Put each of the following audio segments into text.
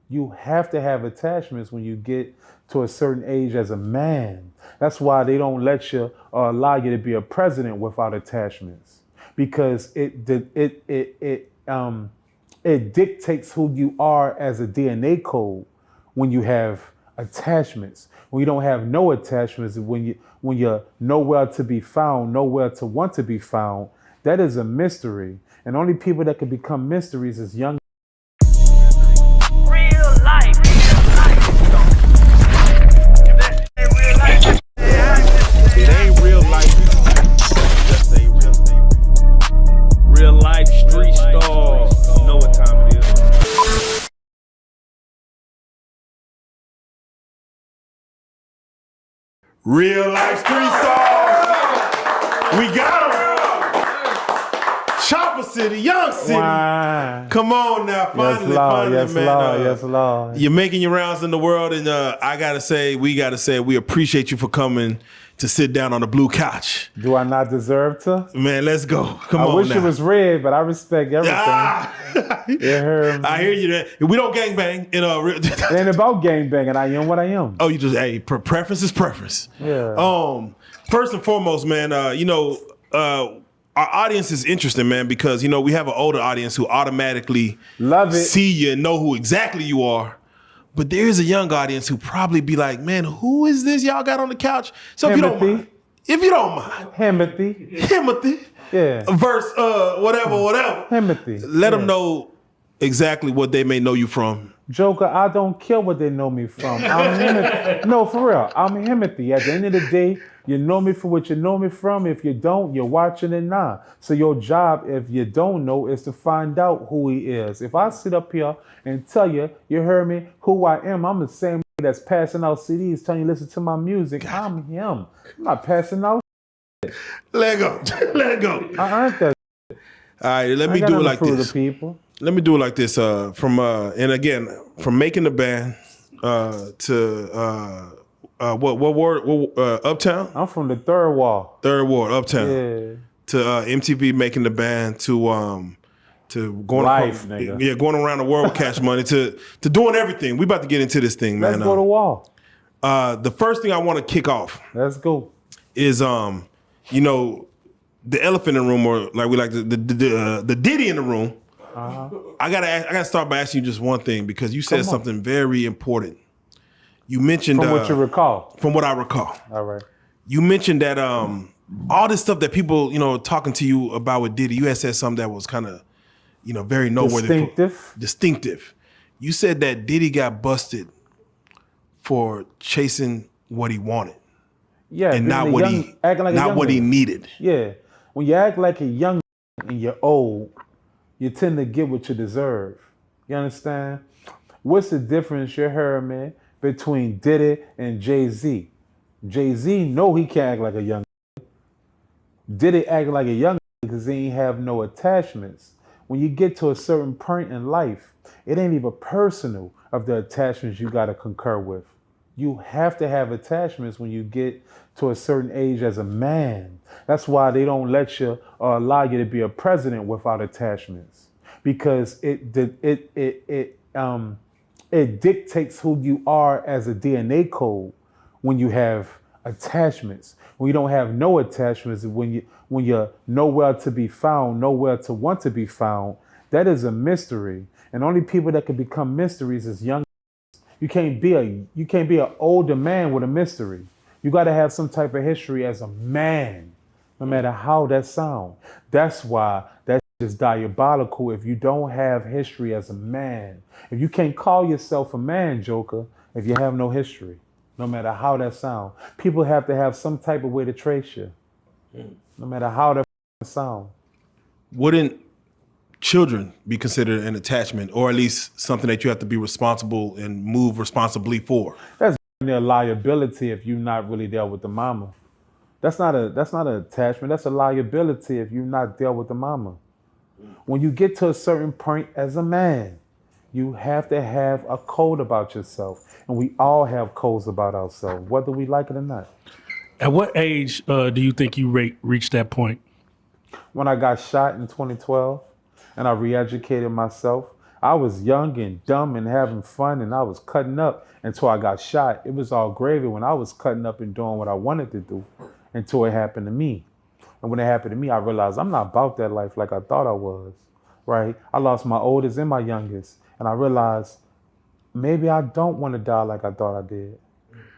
You have to have attachments when you get to a certain age as a man. That's why they don't let you or allow you to be a president without attachments, because it dictates who you are as a DNA code when you have attachments. When you don't have no attachments, when you're nowhere to be found, nowhere to want to be found, that is a mystery. And only people that can become mysteries is young. Real life. It ain't real life. Just say real life street stars. You know what time it is. Real life street stars. We got them. Chopper City, Young City. Wow. Come on now, finally, Yes, man. Lord. Yes, Lord. You're making your rounds in the world, and I gotta say, we appreciate you for coming to sit down on the blue couch. Do I not deserve to? Man, let's go. Come on I wish now. it was red, but I respect everything. I hear you. That we don't gangbang in a. It ain't about gangbanging. I am what I am. Oh, you just preference is preference. Yeah. First and foremost, man. Our audience is interesting, man, because we have an older audience who automatically love it, see you, and know who exactly you are. But there's a young audience who probably be like, man, who is this y'all got on the couch? So if you don't mind, Himothy, yeah, verse, whatever, Himothy, let them know exactly what they may know you from. Joker, I don't care what they know me from. I'm Himothy. No, for real, I'm Himothy. At the end of the day, you know me for what you know me from. If you don't, you're watching it now. So your job, if you don't know, is to find out who he is. If I sit up here and tell you, you heard me, who I am, I'm the same that's passing out CDs, telling you listen to my music. I'm him. I'm not passing out. Let go. I earned that. All right, let me do it like this. People. Let me do it like this. From making the band to what ward? Uptown. I'm from the third ward. Third ward, Uptown. Yeah. To MTV, making the band, to going Life, nigga. Going around the world with Cash Money, to doing everything. We about to get into this thing, man. Let's go to wall. The first thing I want to kick off. Let's go. Is the elephant in the room, or like we like the Diddy in the room. Uh-huh. I gotta start by asking you just one thing, because you said something very important. You mentioned from what you recall. From what I recall. All right. You mentioned that all this stuff that people talking to you about with Diddy. You had said something that was kind of very noteworthy. Distinctive. You said that Diddy got busted for chasing what he wanted. Yeah, and not what he needed. Yeah, when you act like a young and you're old, you tend to get what you deserve. You understand? What's the difference, you heard me, between Diddy and Jay-Z? Jay-Z know he can't act like a young. Diddy act like a young because he ain't have no attachments. When you get to a certain point in life, it ain't even personal of the attachments you got to concur with. You have to have attachments when you get to a certain age as a man. That's why they don't let you or allow you to be a president without attachments, because it dictates who you are as a DNA code when you have attachments. When you don't have no attachments, when you're nowhere to be found, nowhere to want to be found, that is a mystery. And only people that can become mysteries is young. You can't be an older man with a mystery. You got to have some type of history as a man, no matter how that sounds. That's why that is diabolical if you don't have history as a man. If you can't call yourself a man, Joker, if you have no history, no matter how that sounds. People have to have some type of way to trace you, no matter how that sounds. Wouldn't children be considered an attachment, or at least something that you have to be responsible and move responsibly for? That's a liability if you're not really there with the mama. That's not an attachment. That's a liability if you're not there with the mama. When you get to a certain point as a man, you have to have a code about yourself. And we all have codes about ourselves, whether we like it or not. At what age do you think you reached that point? When I got shot in 2012 and I re-educated myself, I was young and dumb and having fun, and I was cutting up until I got shot. It was all gravy when I was cutting up and doing what I wanted to do until it happened to me. And when it happened to me, I realized I'm not about that life like I thought I was, right? I lost my oldest and my youngest, and I realized maybe I don't want to die like I thought I did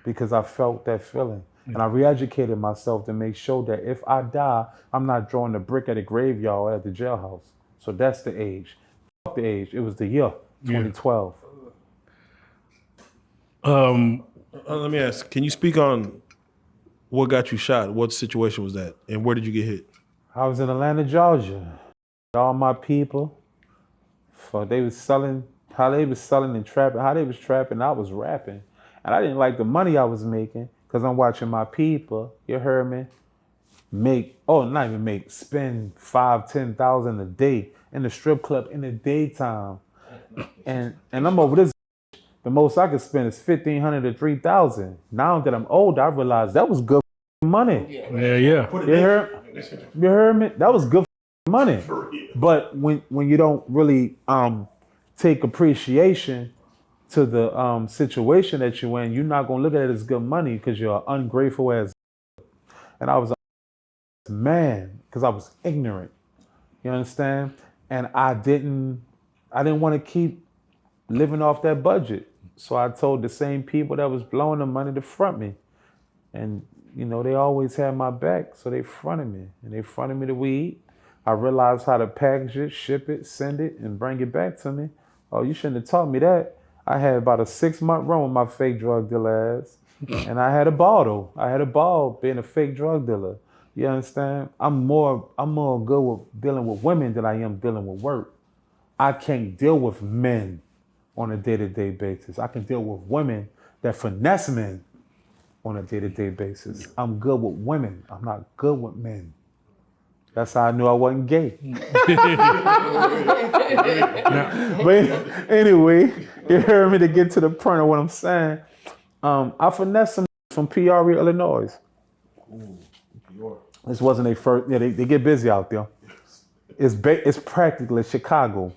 because I felt that feeling. And I re-educated myself to make sure that if I die, I'm not throwing the brick at a graveyard at the jailhouse. So that's the age. Fuck the age. It was the year, 2012. Let me ask, can you speak on what got you shot? What situation was that? And where did you get hit? I was in Atlanta, Georgia. All my people, they was selling, how they was selling and trapping, how they was trapping, I was rapping. And I didn't like the money I was making because I'm watching my people, you heard me, spend 5,000-10,000 a day in the strip club in the daytime. And I'm over this. The most I could spend is 1,500 to 3,000. Now that I'm older, I realize that was good money. Yeah. You heard me? That was good money. But when you don't really take appreciation to the situation that you're in, you're not gonna look at it as good money because you're ungrateful as. And I was a man because I was ignorant. You understand? And I didn't want to keep living off that budget. So I told the same people that was blowing the money to front me. And, they always had my back, so they fronted me. And they fronted me the weed. I realized how to package it, ship it, send it, and bring it back to me. Oh, you shouldn't have taught me that. I had about a 6-month run with my fake drug dealer ass. And I had a ball, though. I had a ball being a fake drug dealer. You understand? I'm more good with dealing with women than I am dealing with work. I can't deal with men on a day-to-day basis. I can deal with women that finesse men on a day-to-day basis. I'm good with women. I'm not good with men. That's how I knew I wasn't gay. But anyway, you heard me to get to the point of what I'm saying. I finessed some from PRE, Illinois. This wasn't a first. Yeah, they get busy out there. It's practically Chicago,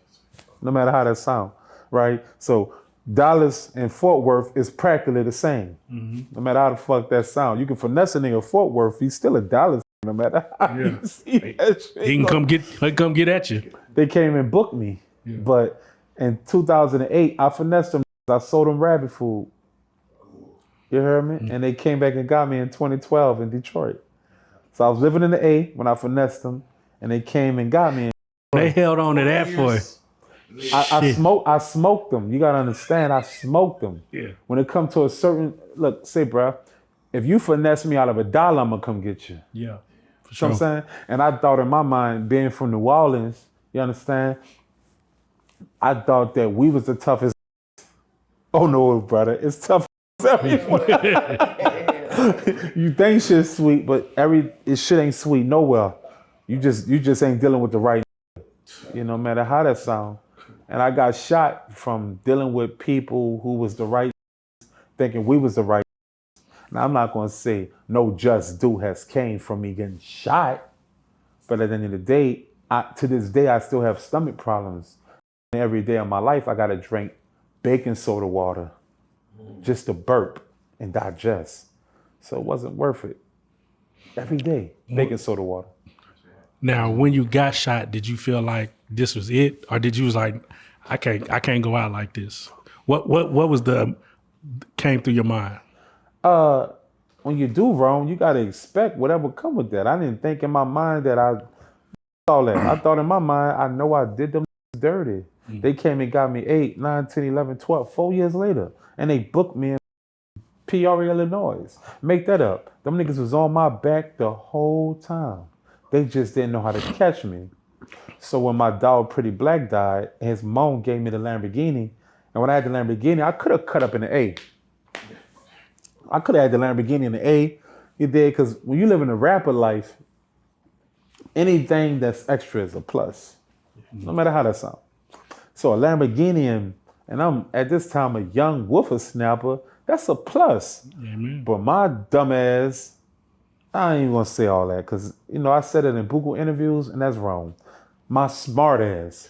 no matter how that sounds, right? So Dallas and Fort Worth is practically the same, no matter how the fuck that sound. You can finesse a nigga Fort Worth, he's still a Dallas, no matter how you see that shit. He can come get at you. They came and booked me, but in 2008, I finessed them. I sold them rabbit food. You heard me? And they came back and got me in 2012 in Detroit. So I was living in the A when I finessed them, and they came and got me. They held on to that for you. I smoked them. You gotta understand, I smoked them. Yeah. When it comes to a certain, look, say, bro, if you finesse me out of $1, I'm gonna come get you. Yeah. For sure. You know what I'm saying? And I thought in my mind, being from New Orleans, you understand? I thought that we was the toughest. Oh no, brother, it's tough everywhere. You think shit's sweet, but shit ain't sweet nowhere. You just ain't dealing with the right, no matter how that sound. And I got shot from dealing with people who was the right, thinking we was the right. Now I'm not gonna say no just due has came from me getting shot, but at the end of the day, to this day I still have stomach problems. And every day of my life I gotta drink baking soda water just to burp and digest. So it wasn't worth it. Every day, baking soda water. Now, when you got shot, did you feel like this was it, or did you was like, I can't go out like this? What was came through your mind? When you do wrong, you gotta expect whatever come with that. I didn't think in my mind that I thought in my mind, I know I did them dirty. They came and got me 8, 9, 10, 11, 12, 4 years later, and they booked me in PRE, Illinois. Make that up. Them niggas was on my back the whole time. They just didn't know how to catch me. So when my dog Pretty Black died, his mom gave me the Lamborghini. And when I had the Lamborghini, I could have cut up in the A. I could have had the Lamborghini in the A. You did, because when you live in a rapper life, anything that's extra is a plus. No matter how that sounds. So a Lamborghini and I'm at this time a young whippersnapper, that's a plus. Amen. But my dumb ass, I ain't even gonna say all that because I said it in Google interviews and that's wrong. My smart ass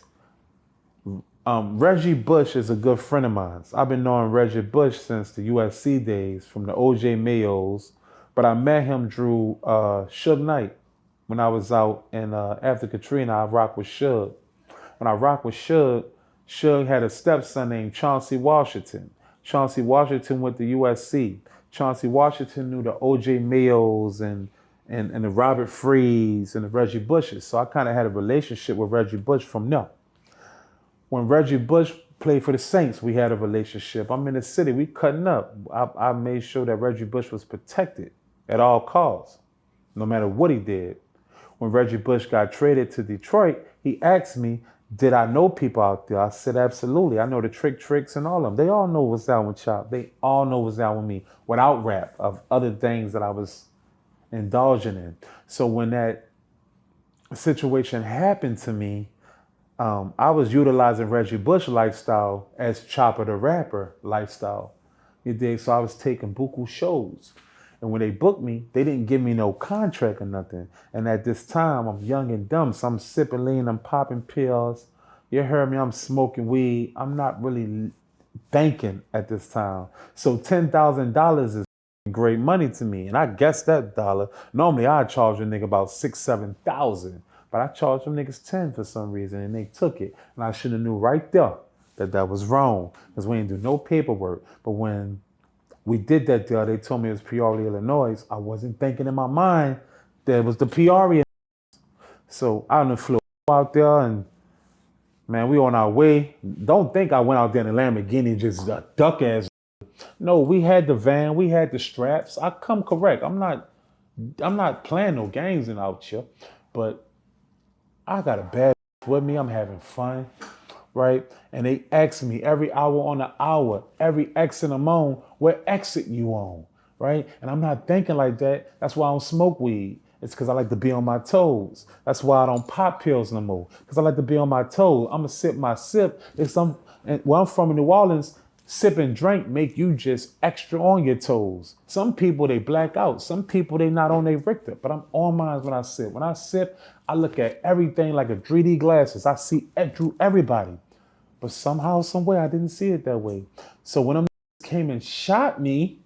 Reggie Bush is a good friend of mine. I've been knowing Reggie Bush since the USC days, from the OJ Mayos. But I met him through Suge Knight when I was out. And after Katrina, I rocked with Suge. When I rocked with Suge, Suge had a stepson named Chauncey Washington. Chauncey Washington went to USC. Chauncey Washington knew the OJ Mayos and the Robert Frees and the Reggie Bushes. So I kind of had a relationship with Reggie Bush from them. When Reggie Bush played for the Saints, we had a relationship. I'm in the city, we cutting up. I made sure that Reggie Bush was protected at all costs, no matter what he did. When Reggie Bush got traded to Detroit, he asked me, did I know people out there? I said, absolutely. I know the tricks and all of them. They all know what's down with Chop. They all know what's down with me without rap of other things that I was indulging in. So when that situation happened to me, I was utilizing Reggie Bush lifestyle as Chopper the Rapper lifestyle. You dig? So I was taking buku shows. And when they booked me, they didn't give me no contract or nothing. And at this time, I'm young and dumb, so I'm sipping lean, I'm popping pills. You heard me, I'm smoking weed. I'm not really thinking at this time. So $10,000 is great money to me. And I guess that dollar, normally I'd charge a nigga about $6,000, $7,000. But I charged them niggas 10 for some reason, and they took it. And I should have knew right there that that was wrong, because we didn't do no paperwork. But when we did that deal, they told me it was Peoria, Illinois. I wasn't thinking in my mind that it was the Peoria. So I done flew out there, and man, we on our way. Don't think I went out there in a Lamborghini just a duck ass. No, we had the van, we had the straps. I come correct. I'm not playing no games and out here, but I got a bad with me. I'm having fun, right? And they ask me every hour on the hour, every exit I'm on, what exit you on, right? And I'm not thinking like that. That's why I don't smoke weed. It's because I like to be on my toes. That's why I don't pop pills no more, because I like to be on my toes. I'm going to sip my sip. Where I'm from in New Orleans, sip and drink make you just extra on your toes. Some people, they black out. Some people, they not on their Richter, but I'm on mine when I sip. When I sip, I look at everything like a 3D glasses. I see through everybody. But somehow, some way, I didn't see it that way. So when them came and shot me,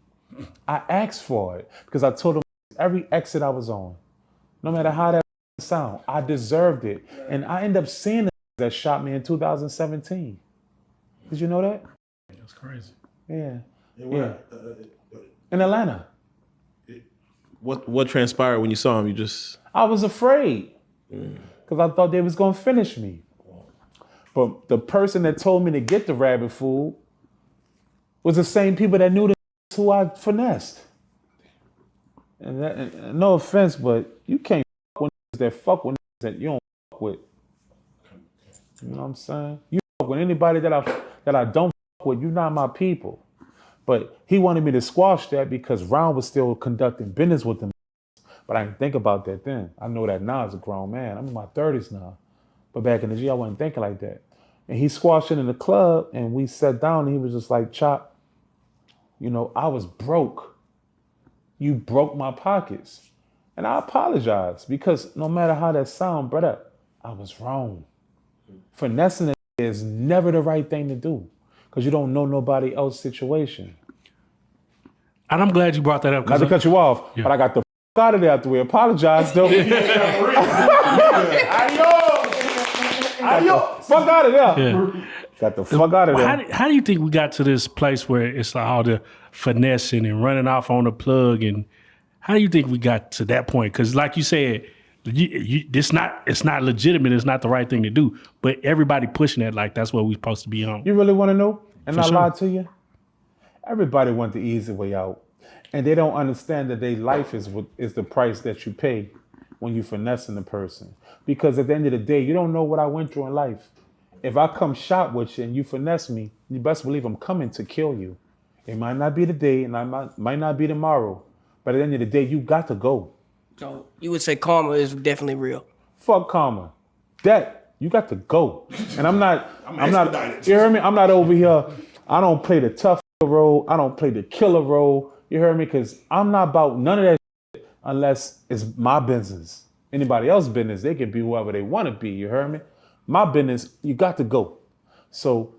I asked for it, because I told them every exit I was on, no matter how that sound, I deserved it. And I ended up seeing that shot me in 2017. Did you know that? That's crazy. Yeah. Yeah. In Atlanta. What transpired when you saw him? I was afraid, because I thought they was gonna finish me. But the person that told me to get the rabbit food was the same people that knew who I finessed. And no offense, but you can't fuck with that fuck with that you don't fuck with. You know what I'm saying? You fuck with anybody that I don't fuck with, you're not my people. But he wanted me to squash that because Ron was still conducting business with them. But I didn't think about that then. I know that now as a grown man. I'm in my 30s now. But back in the day, I wasn't thinking like that. And he squashed it in the club, and we sat down, and he was just like, Chop, you know, I was broke. You broke my pockets. And I apologize, because no matter how that sound, brother, I was wrong. Finessing is never the right thing to do, because you don't know nobody else's situation. And I'm glad you brought that up. Not to cut you off, but I got the out of there after we apologized, though. Ayo, fuck out of there. Yeah. Got the fuck out of there. How do you think we got to this place where it's like all the finessing and running off on the plug? And how do you think we got to that point? Because like you said, it's not legitimate. It's not the right thing to do. But everybody pushing that like that's what we're supposed to be on. You really want to know? And I lie to you? Everybody want the easy way out. And they don't understand that their life is the price that you pay when you finessing the person. Because at the end of the day, you don't know what I went through in life. If I come shot with you and you finesse me, you best believe I'm coming to kill you. It might not be today, and might not be tomorrow. But at the end of the day, you got to go. So you would say karma is definitely real. Fuck karma. That, you got to go. And I'm not, you hear me? I'm not over here. I don't play the tough role. I don't play the killer role. You hear me? Because I'm not about none of that shit unless it's my business. Anybody else's business, they can be whoever they want to be. You heard me? My business, you got to go. So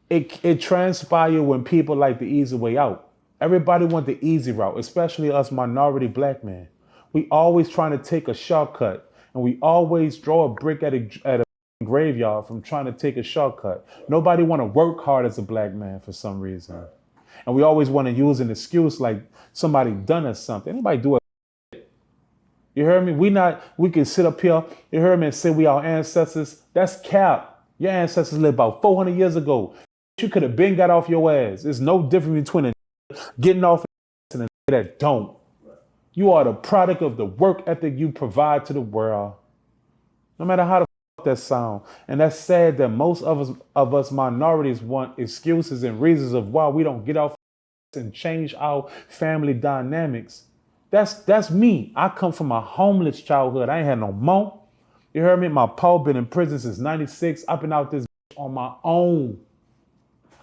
it transpired when people like the easy way out. Everybody want the easy route, especially us minority black men. We always trying to take a shortcut, and we always throw a brick at a graveyard from trying to take a shortcut. Nobody want to work hard as a black man for some reason. And we always want to use an excuse like somebody done us something. Anybody do it? You heard me? We can sit up here, you heard me, and say we our ancestors. That's cap. Your ancestors lived about 400 years ago. You could have been got off your ass. There's no difference between getting off and a that don't. You are the product of the work ethic you provide to the world. No matter how the fuck that sound. And that's sad that most of us minorities want excuses and reasons of why we don't get off and change our family dynamics. That's me. I come from a homeless childhood. I ain't had no money. You heard me? My pa been in prison since 96. I've been out this on my own.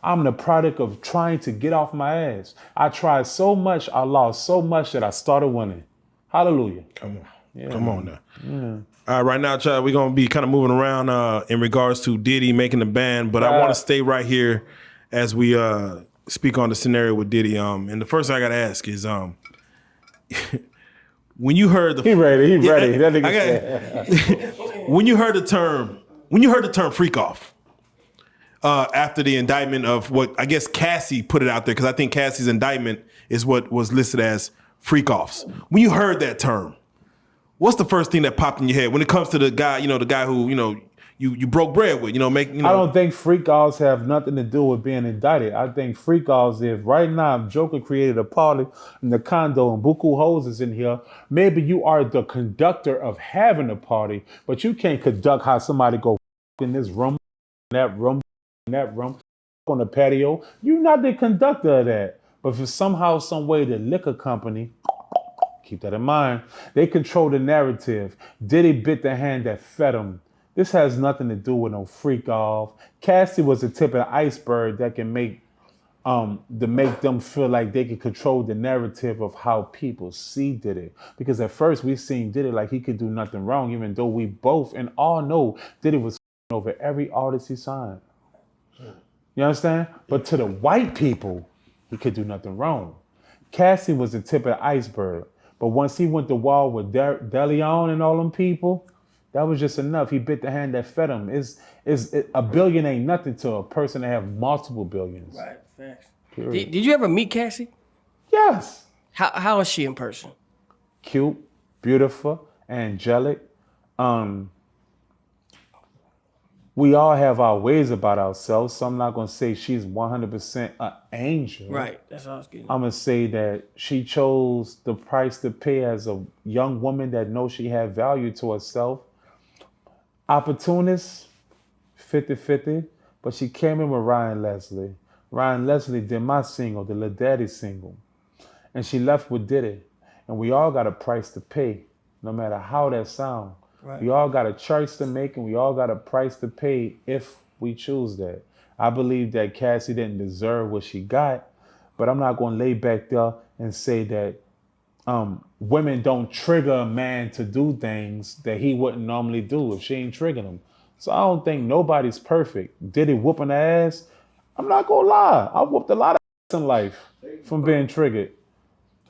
I'm the product of trying to get off my ass. I tried so much, I lost so much that I started winning. Hallelujah. Come on. Yeah, come on now. Yeah. Right now, child, we're going to be kind of moving around in regards to Diddy making the band, but I want to stay right here as we speak on the scenario with Diddy. And the first thing I got to ask is, when you heard the... He ready. That nigga when you heard the term freak off, after the indictment of what I guess Cassie put it out there, because I think Cassie's indictment is what was listed as freak offs. When you heard that term, what's the first thing that popped in your head when it comes to the guy who, you broke bread with, I don't think freak offs have nothing to do with being indicted. I think freak offs, if right now Joker created a party in the condo and buku hoes is in here, maybe you are the conductor of having a party, but you can't conduct how somebody go in this room, that room, on the patio. You're not the conductor of that. But for somehow, some way, the liquor company, keep that in mind, they control the narrative. Diddy bit the hand that fed him. This has nothing to do with no freak off. Cassie was the tip of the iceberg that can make them feel like they can control the narrative of how people see Diddy. Because at first we seen Diddy like he could do nothing wrong, even though we both and all know Diddy was over every artist he signed. You understand? But to the white people, he could do nothing wrong. Cassie was the tip of the iceberg. But once he went to war with DeLeon and all them people, that was just enough. He bit the hand that fed him. A billion ain't nothing to a person that have multiple billions. Right, facts. Did you ever meet Cassie? Yes. How is she in person? Cute, beautiful, angelic. We all have our ways about ourselves, so I'm not going to say she's 100% an angel. Right, that's what I was getting at. I'm going to say that she chose the price to pay as a young woman that knows she had value to herself. Opportunist, 50-50, but she came in with Ryan Leslie. Ryan Leslie did my single, the Lil Daddy single, and she left with Diddy. And we all got a price to pay, no matter how that sounds. Right. We all got a choice to make, and we all got a price to pay if we choose that. I believe that Cassie didn't deserve what she got, but I'm not going to lay back there and say that women don't trigger a man to do things that he wouldn't normally do if she ain't triggering him. So I don't think nobody's perfect. Did he whooping the ass? I'm not going to lie. I whooped a lot of ass in life from being triggered.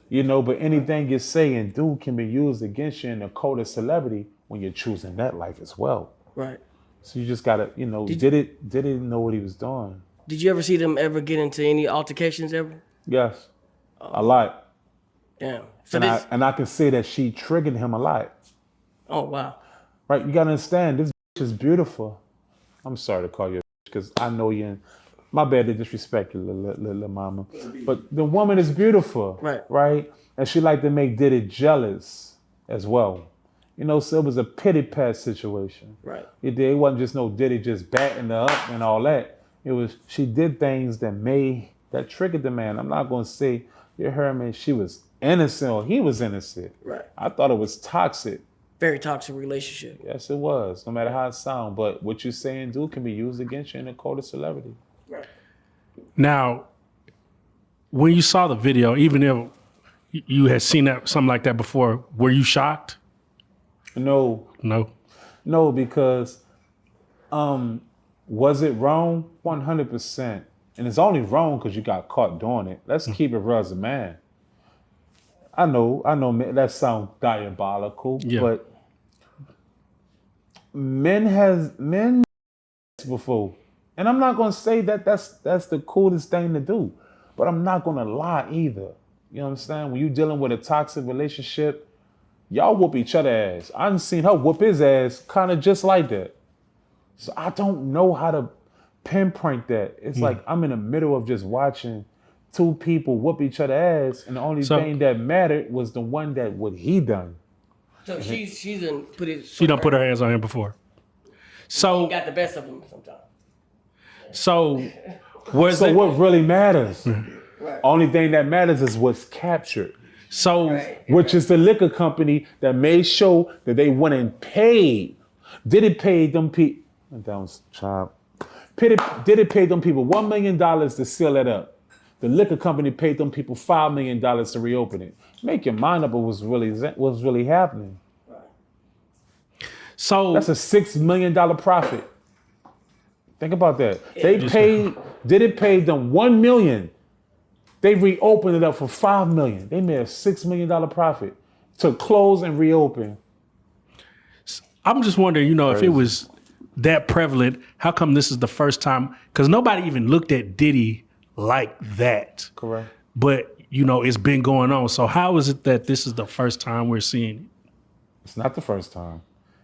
But anything you say and do can be used against you in the code of celebrity when you're choosing that life as well. Right. So you just gotta, didn't know what he was doing. Did you ever see them ever get into any altercations ever? Yes, a lot. Damn. So and I can say that she triggered him a lot. Oh, wow. Right, you gotta understand, this bitch is beautiful. I'm sorry to call you a bitch, because I know you, my bad to disrespect you, little mama. But the woman is beautiful, right? And she like to make Diddy jealous as well. So it was a pity pat situation. Right. It wasn't just no Diddy just batting her up and all that. It was, she did things that triggered the man. I'm not going to say, you heard me, she was innocent or he was innocent. Right. I thought it was toxic. Very toxic relationship. Yes, it was, no matter how it sounds. But what you say and do can be used against you in the court of celebrity. Right. Now, when you saw the video, even if you had seen something like that before, were you shocked? No, because Was it wrong? 100%. And it's only wrong because you got caught doing it. Let's keep it real as a man. I know that sounds diabolical, but men before. And I'm not gonna say that that's the coolest thing to do, but I'm not gonna lie either. You know what I'm saying? When you're dealing with a toxic relationship, y'all whoop each other ass. I done seen her whoop his ass kind of just like that. So I don't know how to pinpoint that. It's like I'm in the middle of just watching two people whoop each other ass, and the only thing that mattered was the one that what he done. So she done put it. She done put her hands on him before. So He got the best of him sometimes. So what really matters? Right. Only thing that matters is what's captured. So which is the liquor company that made sure that they went and paid. Diddy paid them people. Diddy paid them people $1 million to seal it up. The liquor company paid them people $5 million to reopen it. Make your mind up what was really happening. So that's a $6 million profit. Think about that. Diddy paid them $1 million. They reopened it up for $5 million. They made a $6 million profit to close and reopen. I'm just wondering, if it was that prevalent, how come this is the first time? Because nobody even looked at Diddy like that. Correct. But, it's been going on. So how is it that this is the first time we're seeing it? It's not the first time.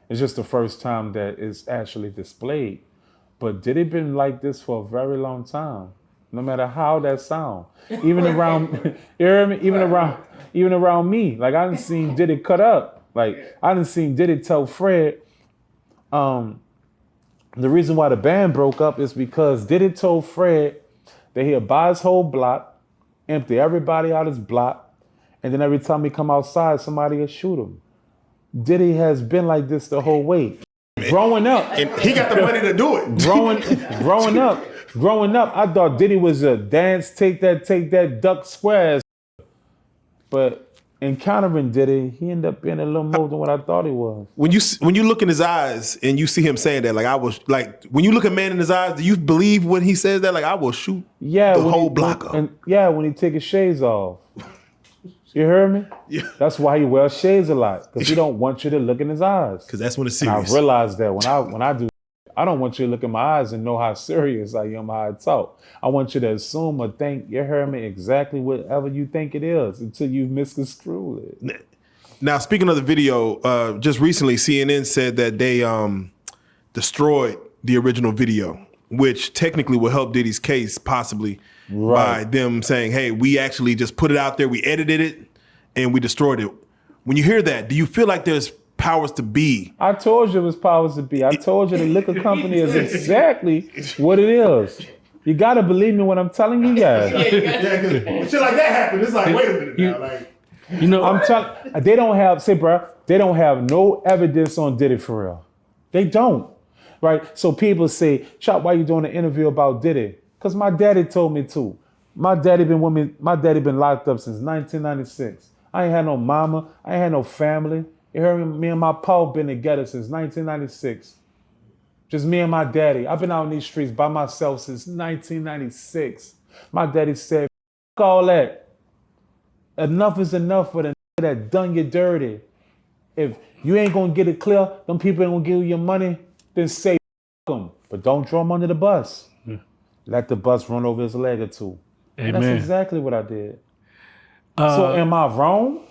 It's just the first time that it's actually displayed. But Diddy been like this for a very long time. No matter how that sound. Even around, you hear me? Even around me. Like I done seen Diddy cut up. Like I done seen Diddy tell Fred, the reason why the band broke up is because Diddy told Fred that he'll buy his whole block, empty everybody out his block, and then every time he come outside, somebody will shoot him. Diddy has been like this the whole way. Growing up. And he got the money to do it. Growing up, I thought Diddy was a dance, take that, duck squares. But encountering Diddy, he ended up being a little more than what I thought he was. When you look in his eyes and you see him saying that, when you look a man in his eyes, do you believe when he says that? Like, I will shoot the whole block up. When he take his shades off. You heard me? Yeah. That's why he wears shades a lot, because he don't want you to look in his eyes. Because that's when it's And serious. I realized that when I do, I don't want you to look in my eyes and know how serious I am, how I talk. I want you to assume or think, you heard me, exactly whatever you think it is until you misconstrue it. Now, speaking of the video, just recently CNN said that they destroyed the original video, which technically will help Diddy's case possibly by them saying, hey, we actually just put it out there, we edited it, and we destroyed it. When you hear that, do you feel like there's powers to be? I told you it was powers to be. I told you the liquor company is exactly what it is. You got to believe me when I'm telling you guys. When shit like that happened, it's like, wait a minute now. Like, I'm telling, they don't have no evidence on Diddy for real. They don't. Right? So people say, Chop, why you doing an interview about Diddy? Because my daddy told me to. My daddy been locked up since 1996. I ain't had no mama. I ain't had no family. You heard me? Me and my pa been together since 1996. Just me and my daddy. I've been out in these streets by myself since 1996. My daddy said, F all that. Enough is enough for the that done you dirty. If you ain't gonna get it clear, them people ain't gonna give you your money, then say F them. But don't throw them under the bus. Let the bus run over his leg or two. Amen. And that's exactly what I did. So am I wrong?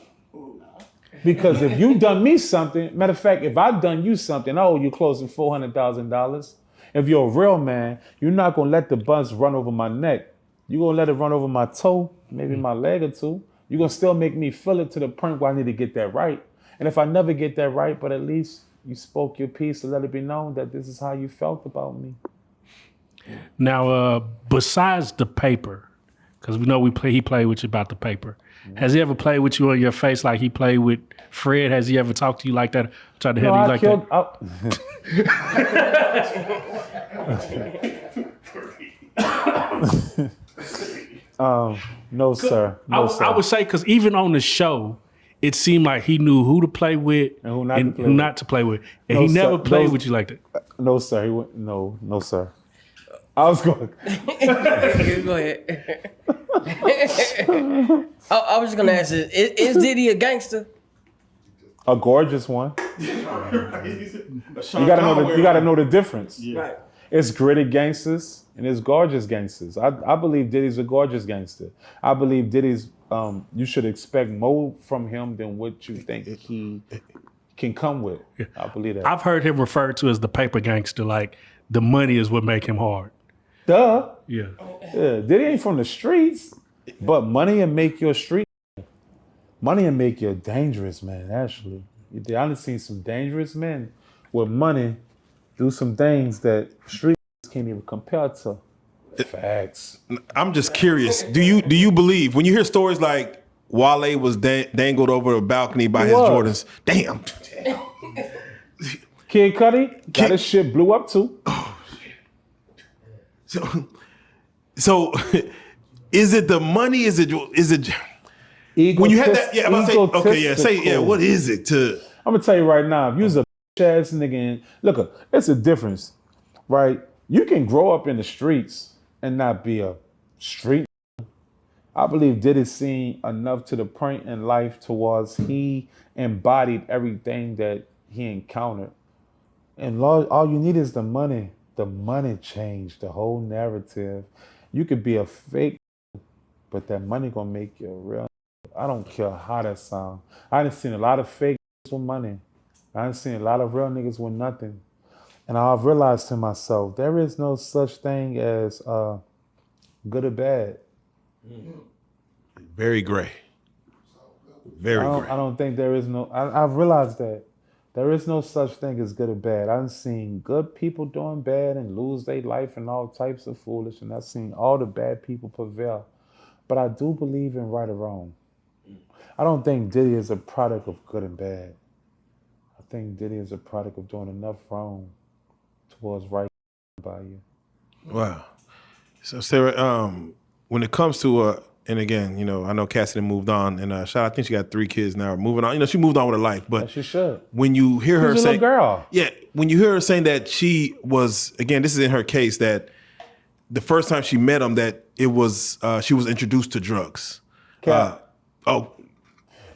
Because if you done me something, matter of fact, if I done you something, I owe you close to $400,000. If you're a real man, you're not gonna let the bus run over my neck. You're gonna let it run over my toe, maybe my leg or two. You're gonna still make me feel it to the point where I need to get that right. And if I never get that right, but at least you spoke your piece to let it be known that this is how you felt about me. Now, besides the paper, because we know he played with you about the paper. Has he ever played with you on your face like he played with Fred? Has he ever talked to you like that? Tried to handle you like that? No, sir. No, sir. I would say because even on the show, it seemed like he knew who to play with and who not to play with. And he never played with you like that. No, sir. No, sir. I was going. Go ahead. I was just gonna ask you, is Diddy a gangster? A gorgeous one. You gotta know the difference. Yeah. Right. It's gritty gangsters and it's gorgeous gangsters. I believe Diddy's a gorgeous gangster. I believe Diddy's you should expect more from him than what you think he can come with. Yeah. I believe that. I've heard him referred to as the paper gangster, like the money is what make him hard. Duh. Yeah. Diddy ain't from the streets, but money will make your street. Money will make you dangerous, man, actually. I done seen some dangerous men with money do some things that streets can't even compare to. Facts. I'm just curious. Do you believe when you hear stories like Wale was dangled over a balcony by his Jordans? Damn. Kid Cudi got his shit blew up too. Oh, so is it the money? Is it when you had that? Yeah, I'm about to say okay. Yeah, say yeah. What is it to? I'm gonna tell you right now. If you was a ass nigga, and look, it's a difference, right? You can grow up in the streets and not be a street. I believe Diddy seen enough to the point in life towards he embodied everything that he encountered. And all you need is the money. The money changed the whole narrative. You could be a fake, but that money gonna make you a real. I don't care how that sound. I done seen a lot of fake with money. I done seen a lot of real niggas with nothing. And I've realized to myself, there is no such thing as good or bad. Very gray. Very gray. I don't think there is no, I've realized that. There is no such thing as good or bad. I've seen good people doing bad and lose their life and all types of foolish, and I've seen all the bad people prevail. But I do believe in right or wrong. I don't think Diddy is a product of good and bad. I think Diddy is a product of doing enough wrong towards right by you. Wow. So Sarah, when it comes to and again, I know Cassie moved on, and I think she got 3 kids now. Moving on, she moved on with her life. But she should. When you hear her say, girl. Yeah, when you hear her saying that she was, again, this is in her case, that the first time she met him, that it was she was introduced to drugs.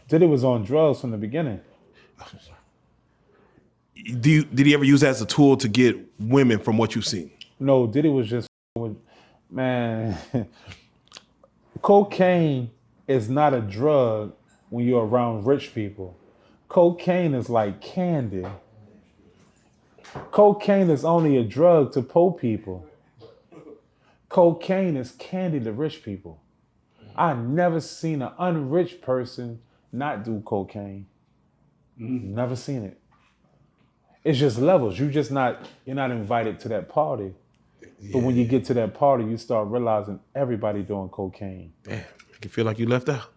Diddy was on drugs from the beginning. Did he ever use that as a tool to get women from what you've seen? No, Diddy was just, man. Cocaine is not a drug when you're around rich people. Cocaine is like candy. Cocaine is only a drug to poor people. Cocaine is candy to rich people. I never seen an unrich person not do cocaine. Never seen it. It's just levels. You're not invited to that party. Yeah. But when you get to that party, you start realizing everybody doing cocaine. Damn, you feel like you left out.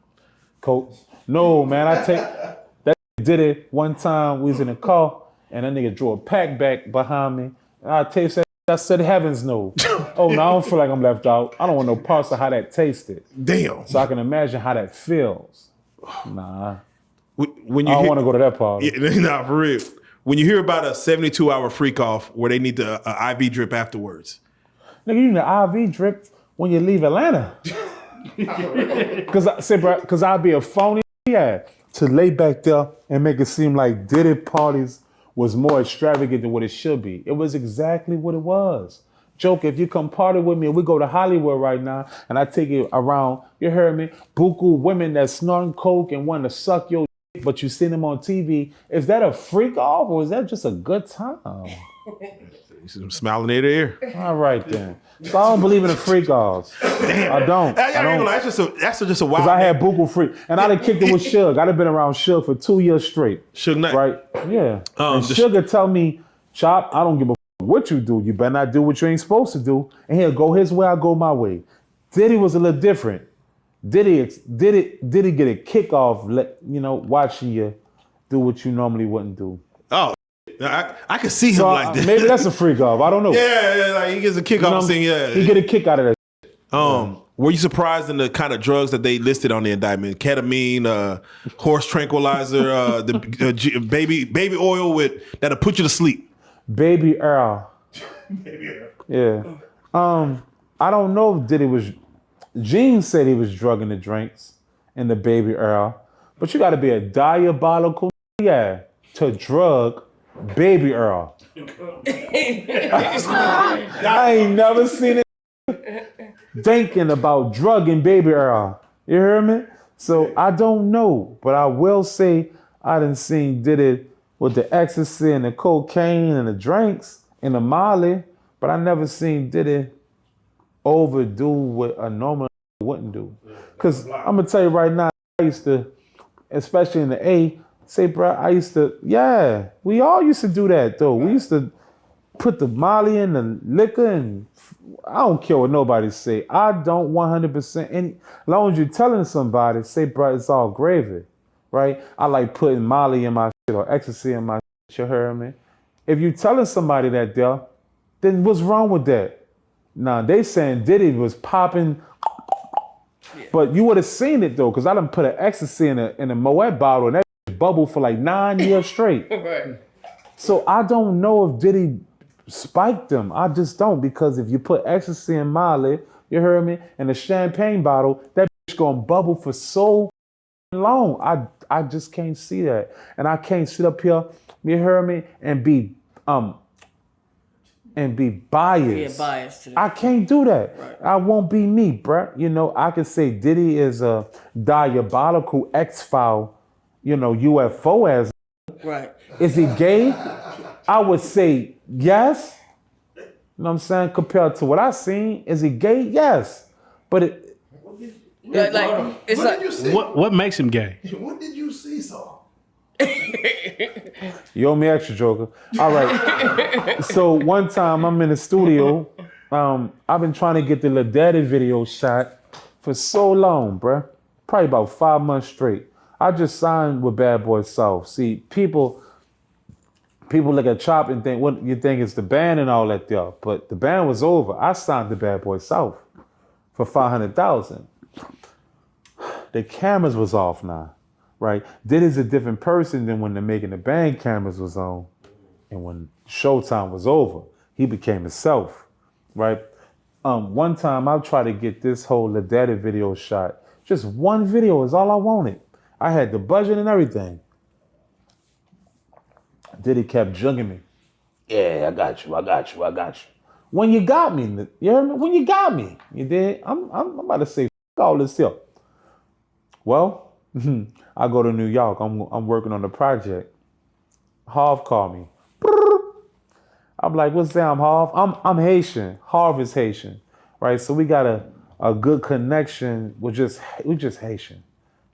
No, man, that did it one time. We was in a car and that nigga drew a pack back behind me. And I tasted that. I said, heavens no. Oh, no, I don't feel like I'm left out. I don't want no parts of how that tasted. Damn. So I can imagine how that feels. Nah. When I don't want to go to that party. Yeah, nah, for real. When you hear about a 72-hour freak off where they need the IV drip afterwards. Nigga, you need an IV drip when you leave Atlanta. Because I'd be a phony to lay back there and make it seem like Diddy parties was more extravagant than what it should be. It was exactly what it was. Joke, if you come party with me and we go to Hollywood right now and I take you around, you heard me, buku women that snorting coke and want to suck your dick, but you seen them on TV, is that a freak off or is that just a good time? You smiling ear to ear. All right then. So I don't believe in the freak offs. I don't. That's just a wild. Because I had buku freak, and I done kicked it with Suge. I done been around Suge for 2 years straight. Suge Knight. Right? Yeah. And Suge tell me, Chop, I don't give a what you do. You better not do what you ain't supposed to do. And he'll go his way, I go my way. Diddy was a little different. Diddy get a kick off, watching you do what you normally wouldn't do. Oh. I could see him like that. Maybe that's a freak off. I don't know. Yeah, like he gets a kick off saying, yeah. He get a kick out of that. Were you surprised in the kind of drugs that they listed on the indictment? Ketamine, horse tranquilizer, the baby oil that'll put you to sleep. Baby Earl. Yeah. I don't know if Diddy was. Gene said he was drugging the drinks in the baby Earl, but you got to be a diabolical to drug baby Earl. I ain't never seen it thinking about drugging baby Earl. You hear me? So I don't know, but I will say I done seen Diddy with the ecstasy and the cocaine and the drinks and the Molly, but I never seen Diddy overdo what a normal wouldn't do. Cause I'm gonna tell you right now, I used to, especially in the A, say, bro, I used to, we all used to do that though. We used to put the Molly in the liquor and I don't care what nobody say. I don't 100%, as long as you're telling somebody, say, bro, it's all gravy, right? I like putting Molly in my shit or ecstasy in my shit, you heard me? If you telling somebody that, then what's wrong with that? Now, they saying Diddy was popping, but you would have seen it though, because I done put an ecstasy in a Moet bottle and that bubbled for like 9 years straight. Right. So I don't know if Diddy spiked them. I just don't, because if you put ecstasy in Molly, you heard me, in a champagne bottle, that bitch gonna bubble for so long. I just can't see that. And I can't sit up here, you heard me, and be biased. Yeah, biased. I can't do that. Right. I won't be me, bruh. You know, I can say Diddy is a diabolical X-File, UFO as. Right. Is he gay? I would say yes. You know what I'm saying? Compared to what I seen, is he gay? Yes. But what makes him gay? What did you see, Saul? You owe me extra, Joker. All right. So one time I'm in the studio. I've been trying to get the Lil Daddy video shot for so long, bruh. Probably about 5 months straight. I just signed with Bad Boy South. See, people look at Chop and think, what you think it's the band and all that there. But the band was over. I signed to Bad Boy South for $500,000. The cameras was off now, right? Diddy's a different person than when the Making the Band cameras was on. And when Showtime was over, he became himself, right? One time I tried to get this whole Lil Daddy video shot. Just one video is all I wanted. I had the budget and everything. Diddy kept jugging me. Yeah, I got you. When you got me, you heard me? When you got me, you did. I'm about to say, f all this here. Well, I go to New York. I'm working on the project. Harv called me. I'm like, what's down, Harv? I'm Haitian. Harv is Haitian, right? So we got a good connection. We just Haitian,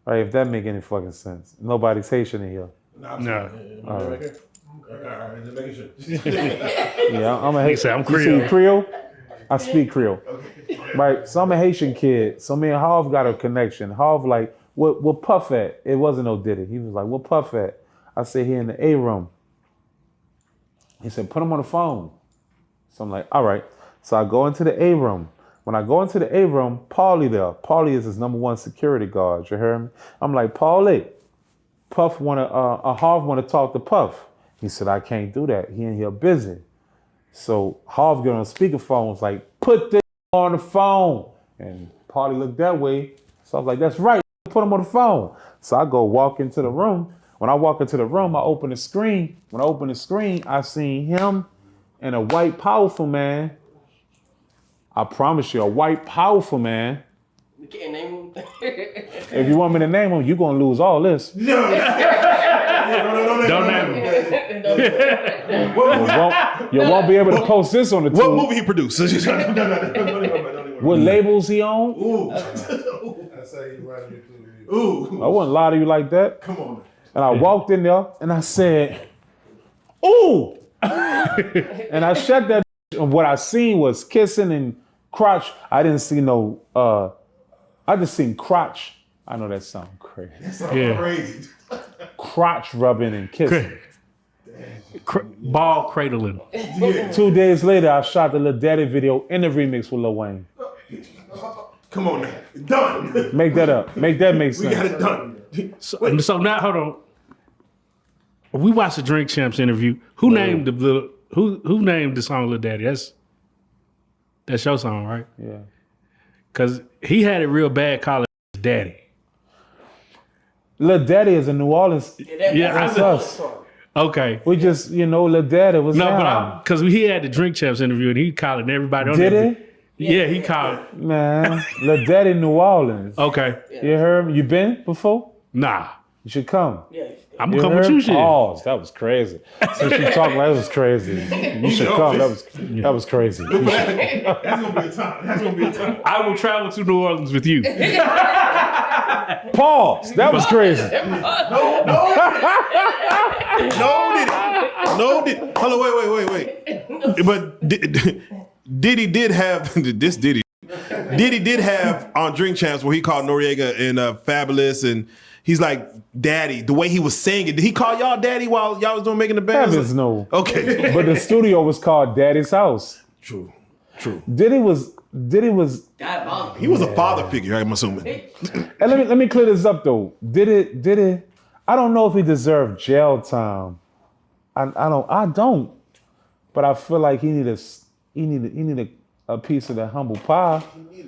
right? If that make any fucking sense. Nobody's Haitian in here. No. All right, just making sure. Yeah, I'm a Haitian. I'm You Creole. see Creole? I speak Creole. Right, so I'm a Haitian kid. So me and Harv got a connection. Harv like, what Puff at? It wasn't no Diddy. He was like, what Puff at? I said, he in the A room. He said, put him on the phone. So I'm like, all right. So I go into the A room. When I go into the A room, Paulie there. Paulie is his #1 security guard. You hear me? I'm like, Paulie, Harv wanna talk to Puff. He said, I can't do that. He in here busy. So Harv get on speakerphone, was like, put this on the phone. And Paulie looked that way. So I was like, that's right. Put him on the phone. So I go walk into the room. When I walk into the room, I open the screen. When I open the screen, I seen him and a white powerful man. I promise you, a white powerful man. You can't name him. If you want me to name him, you're going to lose all this. No. Don't name him. You won't be able to post this on the What tube. movie he produced? What labels he on? Ooh. That's how you run your food. Ooh. I wouldn't lie to you like that. Come on. And I walked in there and I said, ooh. And I shut that. And what I seen was kissing and crotch. I didn't see no, I just seen crotch. I know that sounds crazy. Yeah. Crazy. Crotch rubbing and kissing. Ball cradling. Yeah. 2 days later, I shot the Lil Daddy video in the remix with Lil Wayne. Come on now. Done. Make that up. Make that make We got sense. it done. So now, hold on. We watched the Drink Champs interview. Who named the song Lil Daddy? That's your song, right? Yeah. Because he had it real bad calling his daddy. Lil Daddy is in New Orleans. Yeah, That's I know. us. Okay. We just, Lil Daddy was No, down. but because he had the Drink Champs interview and he calling everybody on Did there. he? Yeah, he called. Man, Lil Daddy New Orleans. Okay. You heard me? You been before? Nah. You should come. I'm gonna come with you, shit. Oh, that was crazy. Since you talked like that was crazy. You should come. That was crazy. That's gonna be a time. That's gonna be a time. I will travel to New Orleans with you. Pause. That was crazy. No, Diddy. Hold on, wait. But Diddy did have this Diddy. Diddy did have on Drink Champs where he called Noriega and Fabulous, and he's like, Daddy. The way he was saying it, did he call y'all Daddy while y'all was doing Making the Band? Heavens no. Okay. But the studio was called Daddy's House. True. Diddy was. He was a father figure, I'm assuming. And let me clear this up though. Diddy. I don't know if he deserved jail time. I don't. But I feel like he needed a piece of that humble pie.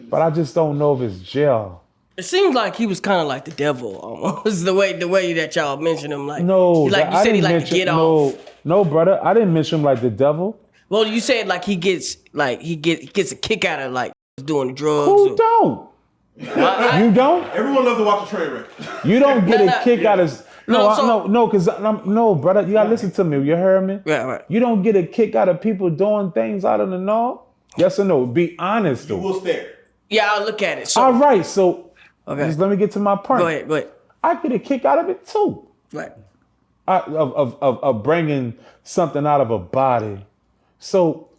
But I just don't know if it's jail. It seems like he was kind of like the devil almost. the way that y'all mentioned him. Like, No, you said he like to get off. No, brother. I didn't mention him like the devil. Well, you said like he gets a kick out of like doing drugs. Who don't? You don't? Everyone loves to watch a train wreck. You don't get a kick out of. No, brother. You gotta listen to me. You heard me? Right. You don't get a kick out of people doing things out of the norm. Yes or no? Be honest though. You will stare. Yeah, I'll look at it. So, All right, so okay. just let me get to my point. Go ahead. I get a kick out of it too. Right. Of bringing something out of a body. So,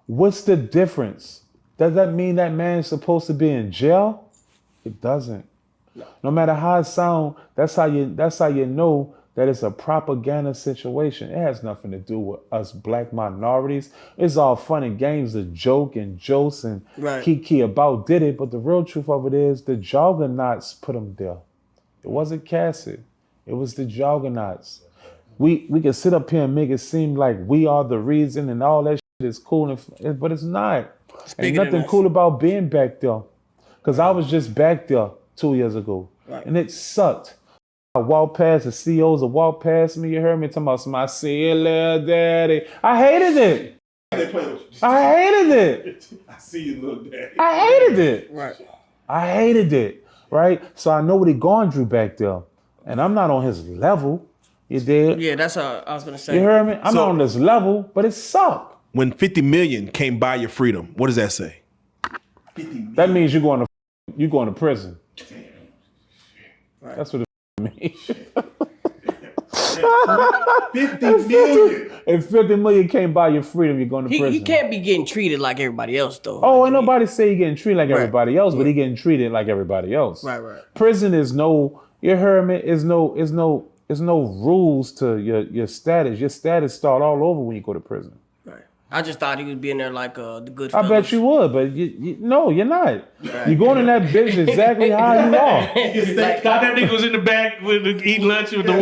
what's the difference? Does that mean that man's supposed to be in jail? It doesn't. No matter how it sounds, that's how you know that it's a propaganda situation. It has nothing to do with us black minorities. It's all fun and games, the joke and jokes and kiki about Diddy, but the real truth of it is the juggernauts put him there. It wasn't Cassie. It was the juggernauts. We can sit up here and make it seem like we are the reason and all that shit is cool, but it's not. Ain't nothing cool about being back there. Because I was just back there 2 years ago. Right. And it sucked. I walked past, the CEOs would walk past me. You heard me talking about somebody, see you, little daddy. I hated it. I hated it. I see you, little daddy. I hated it. Right. I hated it. Right? So I know what he gone through back there. And I'm not on his level. You did? Yeah, that's what I was going to say. You heard me? I'm not on this level, but it sucked. When 50 million came by your freedom, what does that say? That means you're going to prison. Right. That's what it means. 50 million. If 50 million came by your freedom, you're going to prison. He can't be getting treated like everybody else, though. Oh, ain't nobody say he getting treated like everybody else, but he getting treated like everybody else. Right. Prison is no, you heard me, is no rules to your status. Your status start all over when you go to prison. Right. I just thought he would be in there like the good. I bet you would, but no, you're not. Right. You're going in that bitch exactly how you are. Like, thought that nigga was in the back eating lunch with the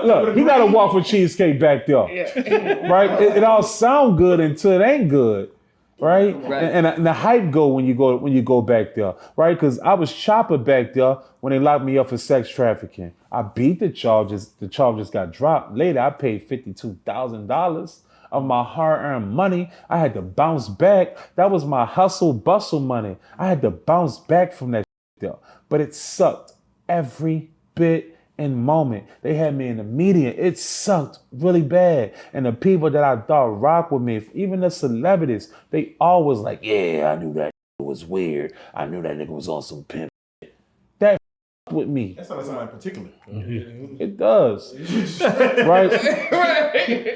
Look, he got to walk for cheesecake back there. Yeah. Right? It all sound good until it ain't good. Right? And the hype go when you go back there. Right? Because I was chopper back there when they locked me up for sex trafficking. I beat the charges. The charges got dropped. Later, I paid $52,000 of my hard-earned money. I had to bounce back. That was my hustle bustle money. I had to bounce back from that shit there. But it sucked every bit and moment. They had me in the media. It sucked really bad. And the people that I thought rock with me, even the celebrities, they always like, yeah, I knew that was weird. I knew that nigga was on some pimp shit. That with me. That's not somebody in particular. It does.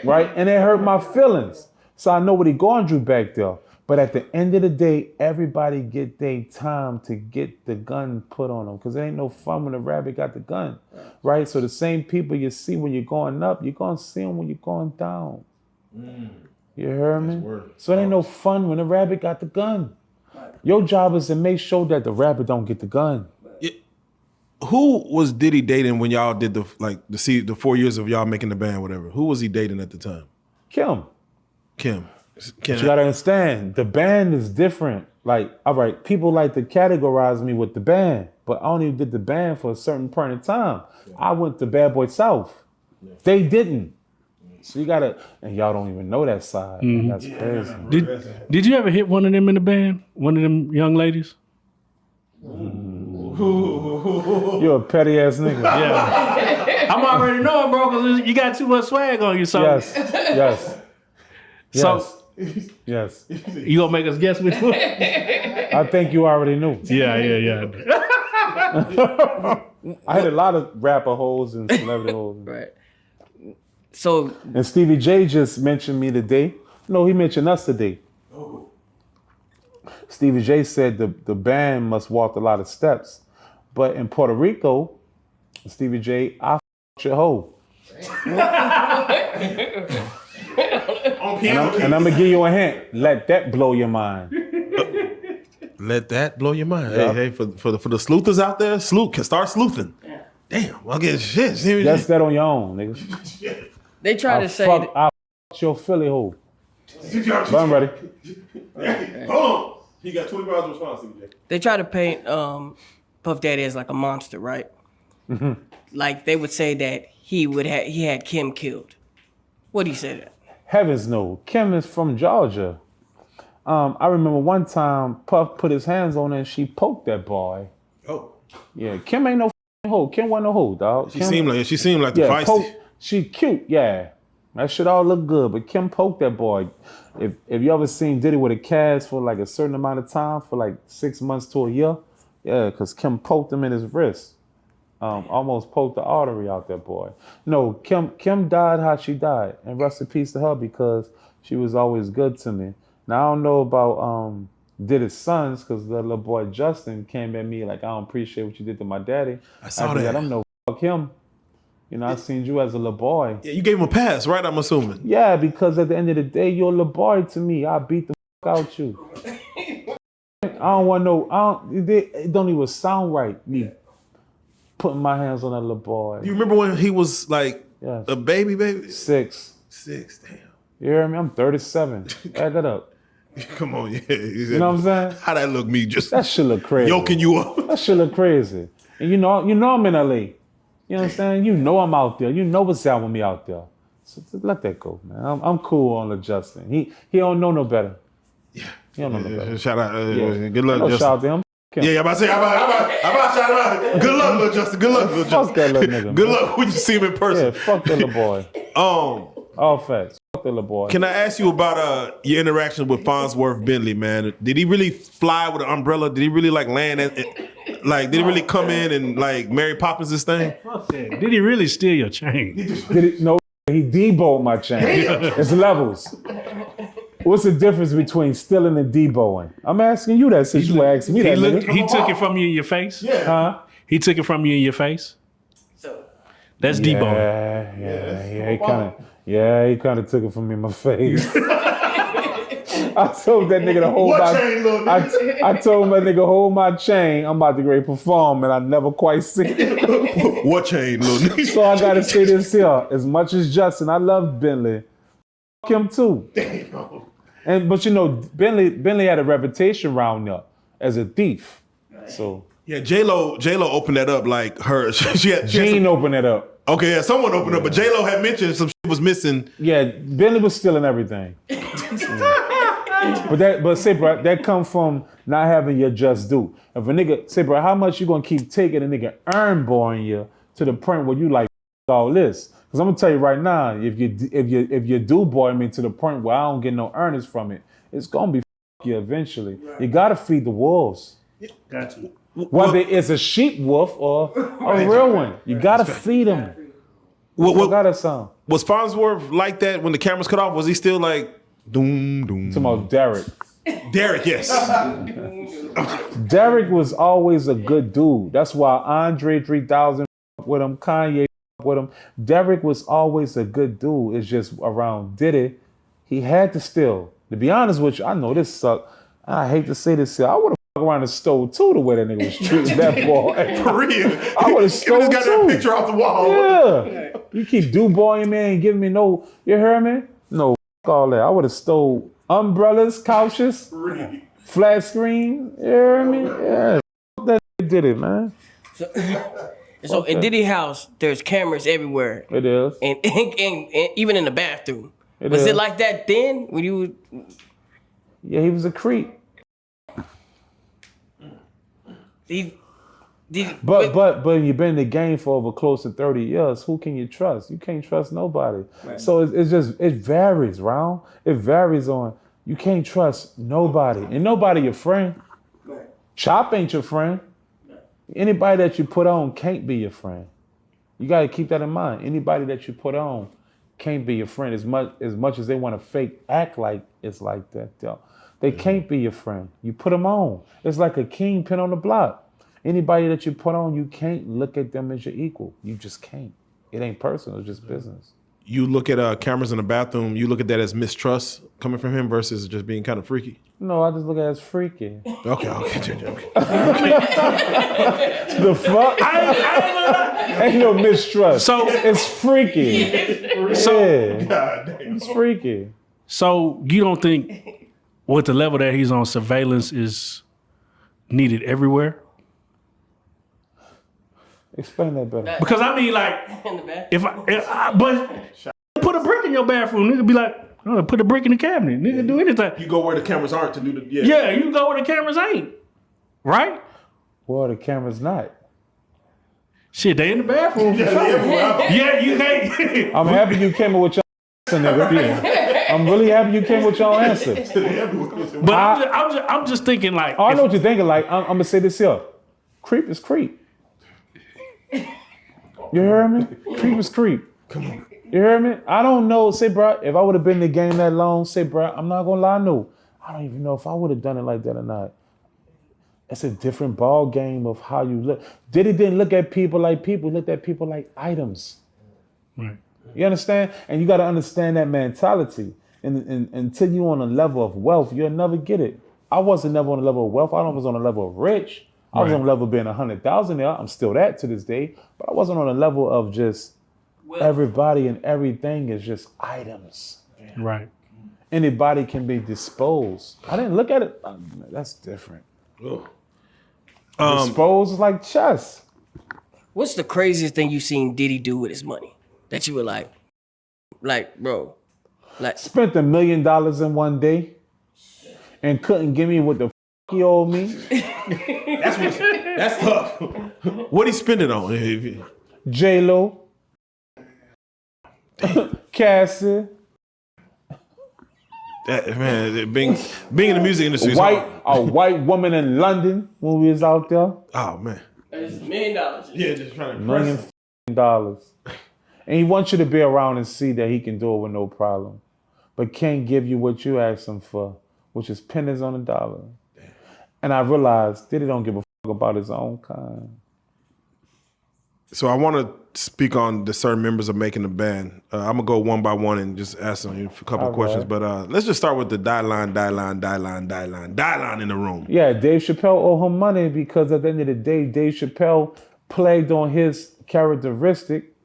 Right? And it hurt my feelings. So I know what he going through back there. But at the end of the day, everybody get their time to get the gun put on them. Because it ain't no fun when the rabbit got the gun. Right? So the same people you see when you're going up, you're going to see them when you're going down. You hear me? So it ain't no fun when the rabbit got the gun. Your job is to make sure that the rabbit don't get the gun. Who was Diddy dating when y'all did the 4 years of y'all making the band, whatever? Who was he dating at the time? Kim. But you gotta understand, the band is different. Like, all right, people like to categorize me with the band, but I only did the band for a certain point in time. I went to Bad Boy South. They didn't. So you gotta, and y'all don't even know that side. Man, that's crazy. Did you ever hit one of them in the band? One of them young ladies? You're a petty ass nigga. Yeah. I'm already knowing, bro, because you got too much swag on you. So. Yes. So, Yes. you gonna make us guess which one? I think you already knew. Yeah. I had a lot of rapper hoes and celebrity hoes. Right. So And Stevie J just mentioned me today. No, he mentioned us today. Stevie J said the band must walk a lot of steps. But in Puerto Rico, Stevie J, I f***ed your hoe. And I'm gonna give you a hint. Let that blow your mind. Let that blow your mind. Yeah. Hey, for the sleuthers out there, can start sleuthing. Yeah. Damn, well, get shit. That's that on your own, nigga. they try to say that, I f***ed your Philly hoe. But I'm ready. Hold on. He got 24 hours response, CJ. they try to paint Puff Daddy as like a monster, right? Like they would say that he had Kim killed. What do you say to that? Heavens no. Kim is from Georgia. I remember one time Puff put his hands on her and she poked that boy. Oh. Yeah, Kim ain't no hoe. Kim wasn't no hoe, dog. She seemed like the feisty. She cute, yeah. That shit all look good, but Kim poked that boy. If you ever seen Diddy with a cast for like a certain amount of time, for like 6 months to a year, yeah, because Kim poked him in his wrist. Almost poked the artery out that boy. No, Kim died how she died, and rest in peace to her because she was always good to me. Now I don't know about Diddy's sons because the little boy Justin came at me like, I don't appreciate what you did to my daddy. I saw that. I don't know, fuck him. You know, I seen you as a little boy. Yeah, you gave him a pass, right? I'm assuming. Yeah, because at the end of the day, you're a little boy to me. I beat the fuck out you. I don't want it don't even sound right, me putting my hands on that little boy. You remember when he was like a baby? 6. Damn. You hear me? I'm 37. Add that up. Come on, yeah. You know what I'm saying? How that look, me? Just that shit look crazy. Yoking you up. That shit look crazy. And you know I'm in LA. You know what I'm saying? You know I'm out there. You know what's out with me out there. So let that go, man. I'm cool on the Justin. He don't know no better. Yeah. He don't know no better. Shout out. Good luck, Justin. Shout out to him. Yeah, I'm about to say, I'm about to shout him out. Good luck, little Justin. Good luck, little Justin. Fuck that little nigga. Good luck when you see him in person. Yeah, fuck that little boy. All facts. Fuck that little boy. Can I ask you about your interaction with Farnsworth Bentley, man? Did he really fly with an umbrella? Did he really like land did he really come in and like Mary Poppins this thing? Fuck that. Did he really steal your chain? No, he deboed my chain. It's levels. What's the difference between stealing and deboing? I'm asking you that since you asked me that. He took it from you in your face? Yeah. Huh? He took it from you in your face? That's deboing. Yeah, he kind of took it from me in my face. I told that nigga to hold I told my nigga hold my chain. I'm about to great perform, and I never quite see it. What chain, little nigga? So I gotta say this here. As much as Justin, I love Bentley. Fuck him too. But you know, Bentley had a reputation around there as a thief. So yeah, J-Lo opened that up like her. She had opened it up. Okay, yeah, someone opened up, but J-Lo had mentioned some shit was missing. Yeah, Bentley was stealing everything. But say, bro, that come from not having your just due. If a nigga say, bro, how much you gonna keep taking a nigga earnboring you to the point where you like all this? Because I'm gonna tell you right now, if you do boy me to the point where I don't get no earnings from it, it's gonna be you eventually. Right. You gotta feed the wolves. Got you. Whether it's a sheep wolf or a real one, you gotta feed them. What got us some? Was Farnsworth like that when the cameras cut off? Was he still like doom doom? Talking about Derek. Derek, yes. Derek was always a good dude. That's why Andre 3000 with him, Kanye with him. Derek was always a good dude. It's just around Diddy, he had to steal. To be honest with you, I know this sucked. I hate to say this here. I would have around the stove too the way that nigga was treating that boy. For real. I would have stole just got that picture off the wall. Yeah. You keep do boying me and giving me no, you hear me? No, all that. I would have stole umbrellas, couches, flat screen. You hear me? Yeah. That did it, man. So in Diddy house, there's cameras everywhere. It is. And even in the bathroom. It Was is. it like that then when you? Yeah, he was a creep. But you've been in the game for over close to 30 years. Who can you trust? You can't trust nobody. Right. So it varies, Ron. It varies on, you can't trust nobody. And nobody your friend. Right. Chop ain't your friend. Right. Anybody that you put on can't be your friend. You got to keep that in mind. Anybody that you put on can't be your friend. As much as they want to fake act like it's like that, they can't be your friend. You put them on. It's like a kingpin on the block. Anybody that you put on, you can't look at them as your equal. You just can't. It ain't personal, it's just business. You look at cameras in the bathroom, you look at that as mistrust coming from him versus just being kind of freaky? No, I just look at it as freaky. Okay. The fuck? Ain't no mistrust. So it's freaky. It's freaky. So you don't think with the level that he's on, surveillance is needed everywhere? Explain that better. Because I mean, like, but put a brick in your bathroom, nigga be like, oh, put a brick in the cabinet, nigga do anything. You go where the cameras aren't to do the, Yeah, you go where the cameras ain't, right? Well, the cameras not. Shit, they in the bathroom. Yeah, you can't. I'm happy you came up with your answer, nigga. Yeah. I'm really happy you came with your answer. But I'm just thinking like. I know what you're thinking. Like, I'm gonna say this here. Creep is creep. You hear me? Creep is creep. Come on. You hear me? I don't know. Say, bro, if I would have been in the game that long, say, bro, I'm not gonna lie, no. I don't even know if I would have done it like that or not. It's a different ball game of how you look. Diddy didn't look at people like people. He looked at people like items. Right. You understand? And you got to understand that mentality. And until you're on a level of wealth, you'll never get it. I wasn't never on a level of wealth. I was on a level of rich. I was on a level of being 100,000 there. I'm still that to this day. But I wasn't on a level of just everybody and everything is just items. Right. Anybody can be disposed. I didn't look at it. That's different. Disposed is like chess. What's the craziest thing you seen Diddy do with his money that you were like, bro, like spent $1 million in one day and couldn't give me what the he owed me. That's tough. What he spend it on? J-Lo, Cassie. Man, being in the music industry is a white woman in London when we was out there. Oh man, it's $1 million. Yeah, just trying to $1 million. And he wants you to be around and see that he can do it with no problem, but can't give you what you asked him for, which is pennies on a dollar. Damn. And I realized Diddy don't give a fuck about his own kind. So I want to speak on the certain members of Making the Band. I'm gonna go one by one and just ask them a couple of questions. But let's just start with the die line in the room. Yeah, Dave Chappelle owe him money because at the end of the day, Dave Chappelle plagued on his characteristic,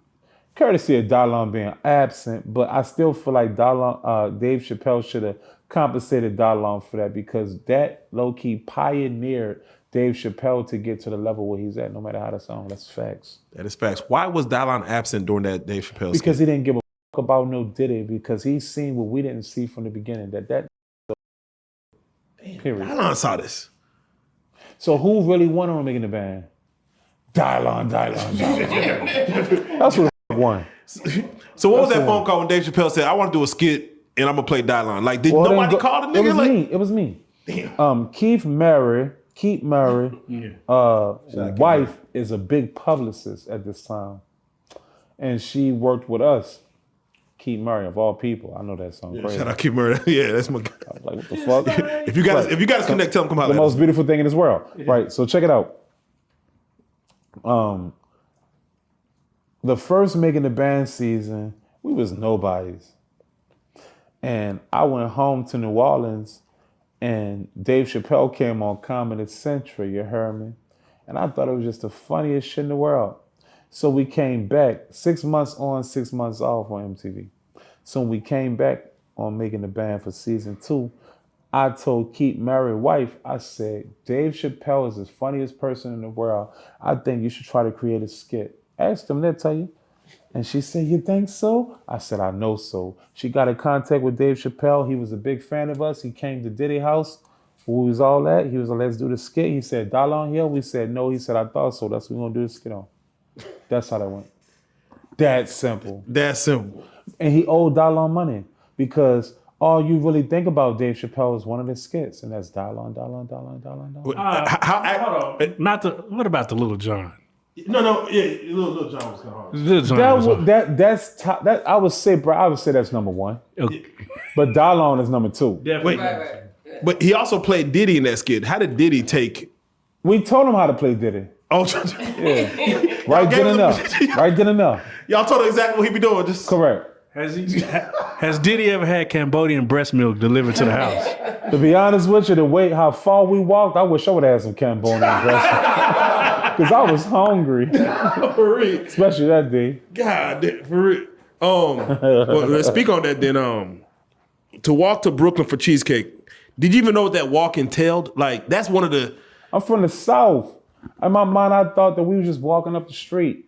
courtesy of Dallon being absent. But I still feel like Dave Chappelle should have compensated Dallon for that because that low-key pioneered Dave Chappelle to get to the level where he's at, no matter how the song. That's facts. That is facts. Why was Dallon absent during that Dave Chappelle Because he didn't give a fuck about no Diddy, because he's seen what we didn't see from the beginning. That period. Dallon saw this. So who really won on Making the Band? Dallon. That's what won. So what was that phone call when Dave Chappelle said, I want to do a skit and I'm going to play Dallon? Like, did nobody call the nigga? It was me. Damn. Keith Murray, wife is a big publicist at this time. And she worked with us. Keith Murray, of all people. I know that song crazy. Shout out Keith Murray. Yeah, that's my guy. I was like, what the fuck? If you got to connect, tell him come out. The most beautiful thing in this world. Right, so check it out. The first Making the Band season, we was nobodies. And I went home to New Orleans and Dave Chappelle came on Comedy Central, you heard me? And I thought it was just the funniest shit in the world. So we came back 6 months on, 6 months off on MTV. So when we came back on making the band for season 2, I told Keep Married Wife, I said, Dave Chappelle is the funniest person in the world. I think you should try to create a skit. Ask them, they'll tell you. And she said, you think so? I said, I know so. She got in contact with Dave Chappelle. He was a big fan of us. He came to Diddy house. Who was all that? He was like, let's do the skit. He said, dollar on here? We said, no. He said, I thought so. That's what we're going to do the skit on. That's how that went. That simple. That simple. And he owed dollar on money because all you really think about Dave Chappelle is one of the skits, and that's dollar on dollar on dollar on dollar on dollar. Hold on. What about the Little John? No, yeah, Little John was kind of hard. Little John That's top. That I would say that's number 1. Okay. But dollar on is number 2. Definitely. Right. But he also played Diddy in that skit. How did Diddy take? We told him how to play Diddy. Oh, Yeah. Right then and there. Right then and there. y'all told him exactly what he be doing. Just Correct. Has Diddy ever had Cambodian breast milk delivered to the house? To be honest with you, the way how far we walked, I wish I would have had some Cambodian dressing. Because I was hungry. for real. Especially that day. God, for real. Well, let's speak on that then. To walk to Brooklyn for cheesecake. Did you even know what that walk entailed? Like, that's one of the. I'm from the South. In my mind, I thought that we were just walking up the street.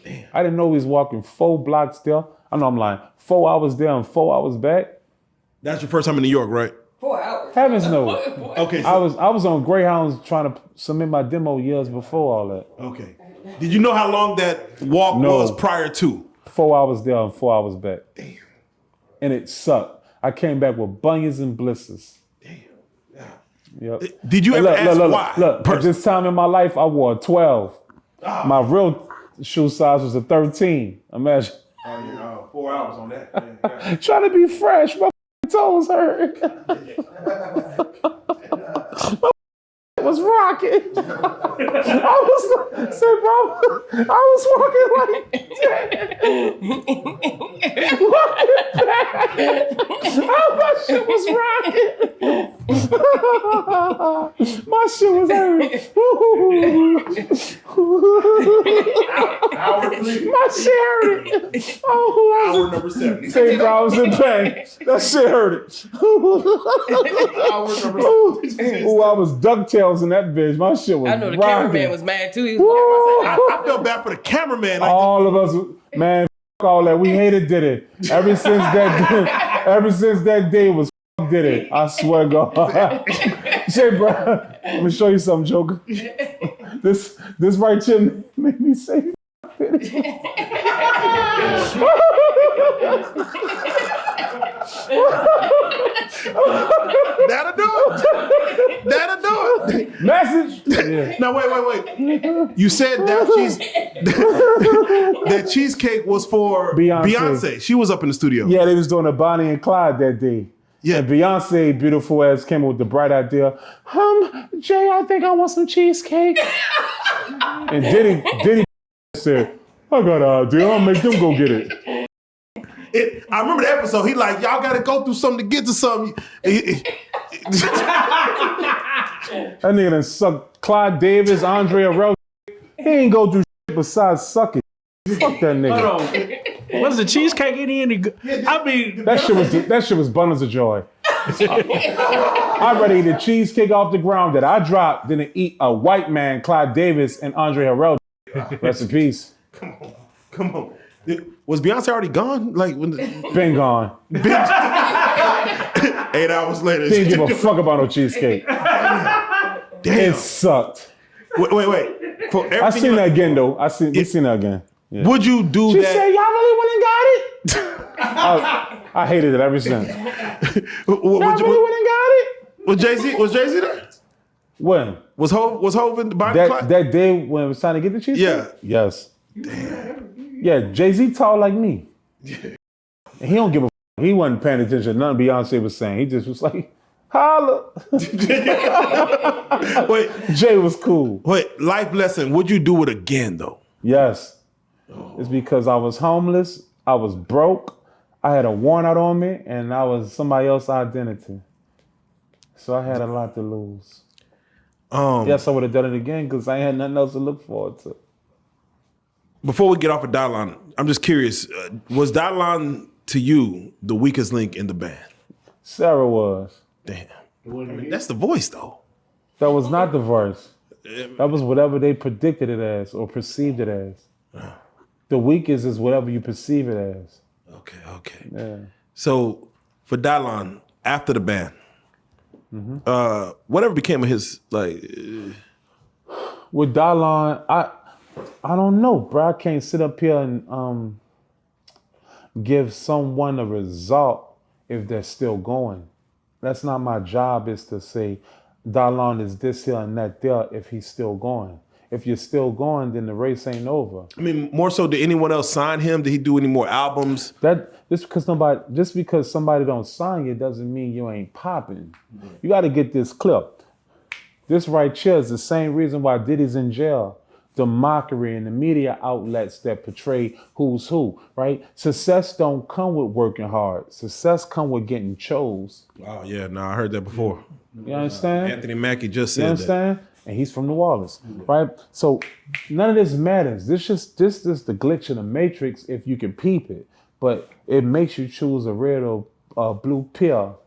Damn. I didn't know we was walking 4 blocks there. I know I'm lying. 4 hours there and 4 hours back. That's your first time in New York, right? 4 hours. Heavens no. Okay. I was on Greyhounds trying to submit my demo years before all that. Okay. Did you know how long that walk was prior to? 4 hours there and 4 hours back. Damn. And it sucked. I came back with bunions and blisters. Damn. Yeah. Yep. Did you ever ask why? Look, at this time in my life, I wore a 12. My real shoe size was a 13. Imagine. 4 hours on that. Trying to be fresh. My toes hurt. My was rocking. I was walking like my shit was rocking. My shit was hurting. Hour 3. My shit hurting. Hour number 7. Say bro, I was in pain. That shit hurted. Hour number 7. Oh, I was DuckTales in that bitch. My shit was I know the rocking. cameraman was mad too. He was I felt bad for the cameraman. Like, all of us, man, f- all that. We hated Diddy. Ever since that day was f- Diddy. I swear to God. Say, bro, let me show you something, Joker. This right here made me say f- Diddy. That'll do it. That'll do it. Message. Yeah. Now wait. You said that that cheesecake was for Beyonce. She was up in the studio. Yeah, they was doing a Bonnie and Clyde that day. Yeah. And Beyonce, beautiful ass, came up with the bright idea. Jay, I think I want some cheesecake. And Diddy said, I got an idea. I'll make them go get it. I remember the episode. He like, y'all got to go through something to get to something. That nigga done sucked Clyde Davis, Andrea Rel. He ain't go through shit besides sucking. Fuck that nigga. Hold on. Was the cheesecake any good? I mean, That shit was bundles of joy. I'd rather eat a cheesecake off the ground that I dropped than to eat a white man, Clyde Davis, and Andre Harrell. Rest in peace. Come on. Was Beyonce already gone? Like when Been gone. 8 hours later. Didn't give a fuck about no cheesecake. Damn. It sucked. Wait. For I seen that again though. We seen that again. Yeah. Would you do She that? said, y'all really went and got it? I hated it ever since. Y'all really went and got it? Was Jay-Z there? When? Was Hov in the Bonnie Clyde? That day when it was time to get the cheesecake? Yeah. Yes. Damn. Yeah, Jay-Z tall like me. Yeah. And he don't give a fuck. He wasn't paying attention to nothing Beyonce was saying. He just was like, holla. Wait. Jay was cool. Wait, life lesson. Would you do it again though? Yes. Oh. It's because I was homeless. I was broke. I had a warrant out on me and I was somebody else's identity. So I had a lot to lose. Yes, I would have done it again because I had nothing else to look forward to. Before we get off of Dylon, I'm just curious, was Dylon to you the weakest link in the band? Sarah was. Damn. I mean, that's the voice though. That was not the verse. That was whatever they predicted it as or perceived it as. The weakest is whatever you perceive it as. Okay. Yeah. So for Dylon, after the ban, whatever became of his like? With Dylon, I don't know, bro. I can't sit up here and give someone a result if they're still going. That's not my job. Is to say Dylon is this here and that there if he's still going. If you're still going, then the race ain't over. I mean, more so, did anyone else sign him? Did he do any more albums? Just because somebody don't sign you doesn't mean you ain't popping. You got to get this clip. This right here is the same reason why Diddy's in jail. The mockery and the media outlets that portray who's who, right? Success don't come with working hard. Success come with getting chose. Oh yeah, no, I heard that before. You understand? Anthony Mackie just said You understand? And he's from New Orleans, right? So none of this matters. This is the glitch in the matrix if you can peep it. But it makes you choose a red or blue pill.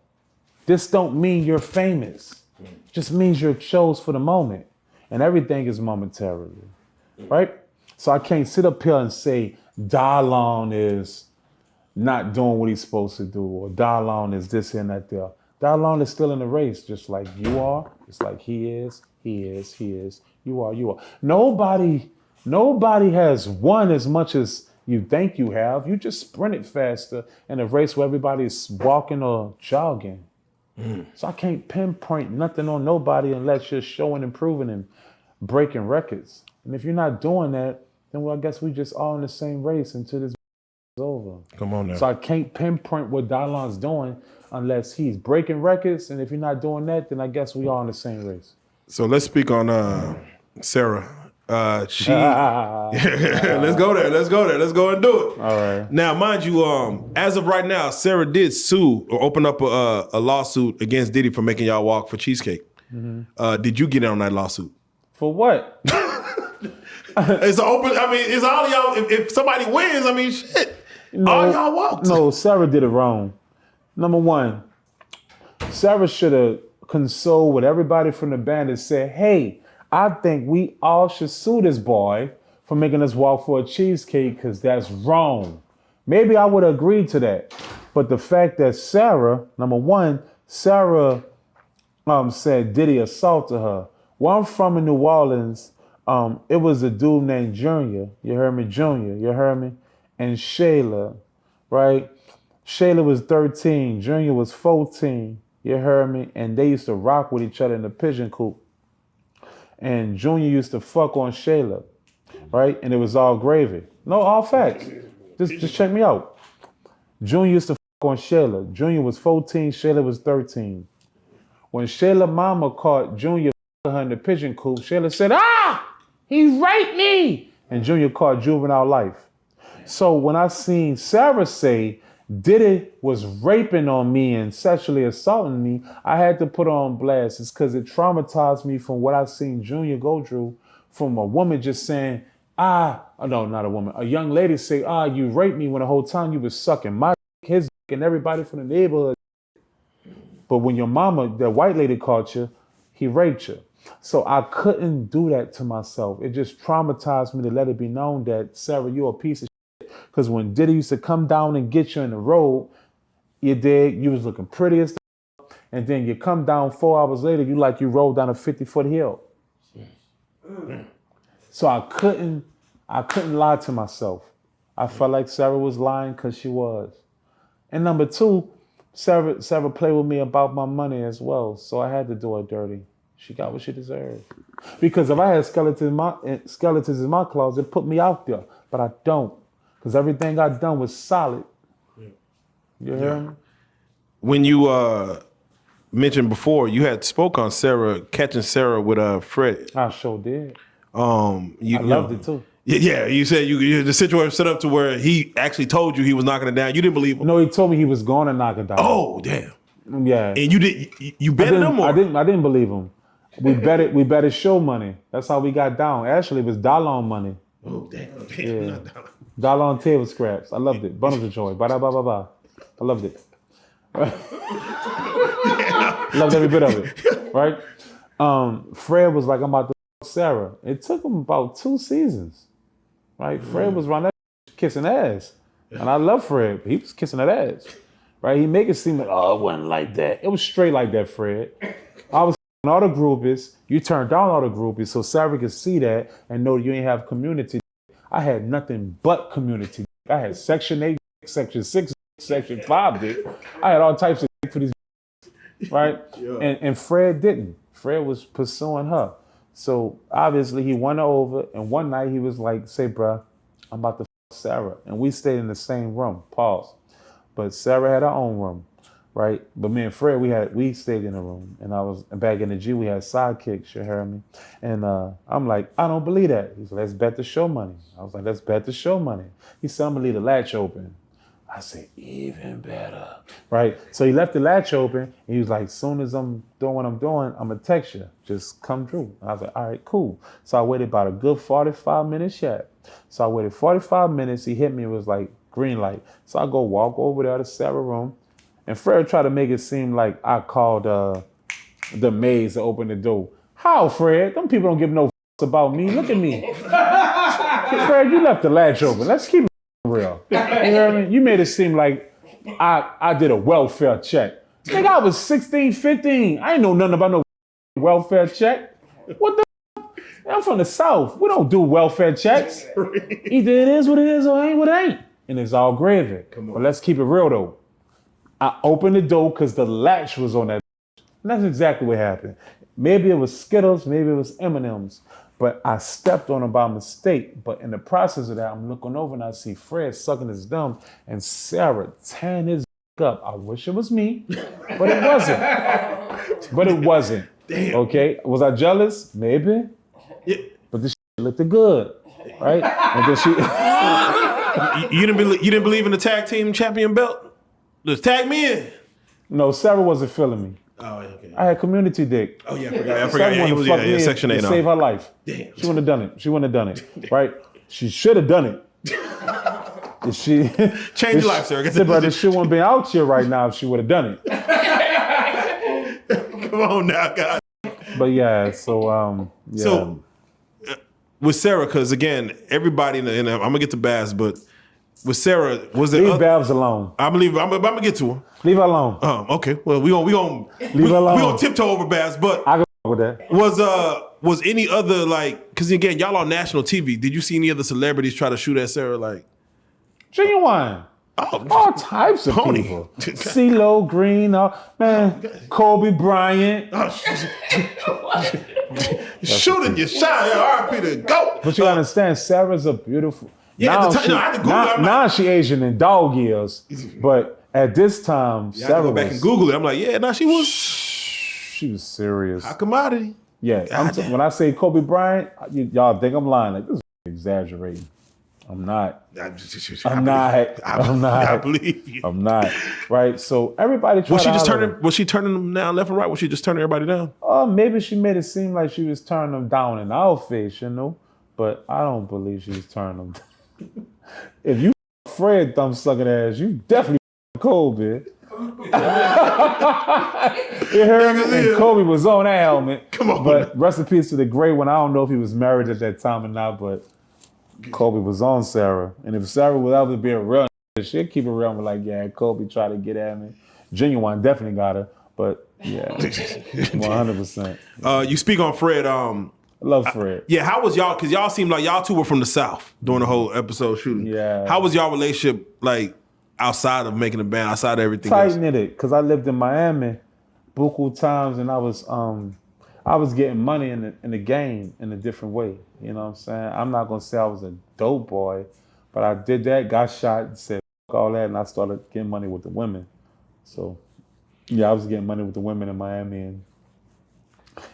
This don't mean you're famous. It just means you're chose for the moment. And everything is momentarily, right? So I can't sit up here and say Dylon is not doing what he's supposed to do, or Dylon is this and that there. Dylon is still in the race, just like you are, just like he is, you are. Nobody has won as much as you think you have. You just sprinted faster in a race where everybody's walking or jogging. So I can't pinpoint nothing on nobody unless you're showing, improving, and breaking records. And if you're not doing that, then well, I guess we just all in the same race until this is over. Come on now. So I can't pinpoint what Dylon's doing unless he's breaking records. And if you're not doing that, then I guess we all in the same race. So let's speak on Sarah. Let's go there. Let's go and do it. All right. Now, mind you, as of right now, Sarah did sue or open up a lawsuit against Diddy for making y'all walk for cheesecake. Did you get in on that lawsuit? For what? It's open. I mean, it's all y'all. If somebody wins, I mean, shit. All y'all walked. No, Sarah did it wrong. Number one, Sarah should have consoled with everybody from the band and said, hey, I think we all should sue this boy for making us walk for a cheesecake because that's wrong. Maybe I would have agreed to that. But the fact that Sarah, number one, Sarah said Diddy assaulted her. Where I'm from in New Orleans, it was a dude named Junior. You heard me? Junior. You heard me? And Shayla, right? Shayla was 13. Junior was 14. You heard me? And they used to rock with each other in the pigeon coop. And Junior used to fuck on Shayla, right? And it was all gravy. No, all facts. Just check me out. Junior used to fuck on Shayla. Junior was 14. Shayla was 13. When Shayla mama caught Junior fucking her in the pigeon coop, Shayla said, he raped me. And Junior caught juvenile life. So when I seen Sarah say Diddy was raping on me and sexually assaulting me, I had to put on blast. It's because it traumatized me from what I seen Junior go through from a woman just saying, no, not a woman, a young lady say, you raped me when the whole time you was sucking my dick, his dick, and everybody from the neighborhood. But when your mama, that white lady caught you, he raped you. So I couldn't do that to myself. It just traumatized me to let it be known that, Sarah, you're a piece of shit. Because when Diddy used to come down and get you in the road, you was looking pretty as and then you come down 4 hours later, you rolled down a 50-foot hill. So I couldn't lie to myself. I felt like Sarah was lying because she was. And number two, Sarah played with me about my money as well. So I had to do her dirty. She got what she deserved. Because if I had skeletons in my closet, it put me out there. But I don't. Because everything I done was solid. You hear me? When you mentioned before, you had spoke on Sarah, catching Sarah with Fred. I sure did. I loved it too. Yeah, you said the situation set up to where he actually told you he was knocking it down. You didn't believe him. No, he told me he was going to knock it down. Oh, damn. Yeah. And you bet him or? I didn't believe him. We betted show money. That's how we got down. Actually, it was Dylon money. Oh, damn. Yeah. Dylon table scraps. I loved it. Bundles of joy. Ba-da-ba-ba-ba. I loved it. Loved every bit of it, right? Fred was like, I'm about to fuck Sarah. It took him about 2 seasons, right? Fred was around that kissing ass. And I love Fred, but he was kissing that ass, right? He make it seem like, oh, it wasn't like that. It was straight like that, Fred. I was all the groupies. You turned down all the groupies so Sarah could see that and know you ain't have community. I had nothing but community. I had Section 8, Section 6, Section 5 dick. I had all types of dick for these, right? Yeah. And Fred didn't. Fred was pursuing her. So obviously he won her over, and one night he was like, say, bruh, I'm about to fuck Sarah. And we stayed in the same room, pause. But Sarah had her own room, right? But me and Fred, we stayed in a room. And I was back in the G, we had sidekicks, you heard me? And I'm like, I don't believe that. He's like, let's bet the show money. I was like, let's bet the show money. He said, I'm gonna leave the latch open. I said, even better, right? So he left the latch open, and he was like, as soon as I'm doing what I'm doing, I'm gonna text you, just come through. And I was like, all right, cool. So I waited about a good 45 minutes yet. So I waited 45 minutes, he hit me, it was like green light. So I go walk over there to Sarah's room, and Fred tried to make it seem like I called the maids to open the door. How, Fred? Them people don't give no about me. Look at me. Fred, you left the latch open. Let's keep it real. You hear me? You made it seem like I did a welfare check. Nigga, I was 16, 15. I ain't know nothing about no welfare check. What the? I'm from the South. We don't do welfare checks. Either it is what it is or it ain't what it ain't. And it's all gravy. But let's keep it real though. I opened the door because the latch was on that. And that's exactly what happened. Maybe it was Skittles, maybe it was M&M's. But I stepped on him by mistake. But in the process of that, I'm looking over and I see Fred sucking his thumb and Sarah tearing his up. I wish it was me, but it wasn't. But it wasn't. Damn. Okay? Was I jealous? Maybe. Yeah. But this shit looked good, right? And then she... you didn't believe in the tag team champion belt? Just tag me in. No, Sarah wasn't feeling me. Oh, okay. I had community dick. Oh, yeah, I forgot. Yeah, he was Section 8. Save her life. Damn. She wouldn't have done it. She wouldn't have done it, right? She should have done it. If she change your life, sir. This shit wouldn't be out here right now if she would have done it. Come on now, God. But yeah, so yeah. So with Sarah, because again, everybody, and I'm gonna get to Baz, but with Sarah, was there leave Babs alone? I'm gonna get to her. Leave her alone. Okay. Well, we gonna leave her alone. We gonna tiptoe over Baz, but I can with that. Was any other like? Because again, y'all on national TV. Did you see any other celebrities try to shoot at Sarah? Like Genuine. All types of people. CeeLo Green, man, Kobe Bryant. Shooting your shot, RP to go. But you understand, Sarah's a beautiful. Yeah, now she Asian in dog years, but at this time, Sarah Sarah go back and Google it. I'm like, yeah, she was. She was serious. A commodity. Yeah, when I say Kobe Bryant, y'all think I'm lying. Like, this is exaggerating. I'm not. I believe you. I'm not. Right. So everybody tried was she turning them down left and right? Was she just turning everybody down? Maybe she made it seem like she was turning them down in our face, But I don't believe she was turning them down. If you Fred thumb sucking ass, you definitely Kobe. You heard me? And Kobe was on that helmet. Come on. But rest in peace to the great one. I don't know if he was married at that time or not, but Kobe was on Sarah. And if Sarah was ever being real, she'd keep it real and be like, yeah, Kobe tried to get at me. Genuine definitely got her. But yeah, 100%. You speak on Fred. I love Fred. How was y'all? Because y'all seemed like y'all two were from the South during the whole episode shooting. Yeah. How was y'all relationship like outside of making a band, outside of everything tight else? knitted, because I lived in Miami buku times, and I was getting money in the game in a different way. You know what I'm saying? I'm not gonna say I was a dope boy, but I did that, got shot, and said fuck all that, and I started getting money with the women. So yeah, I was getting money with the women in Miami, and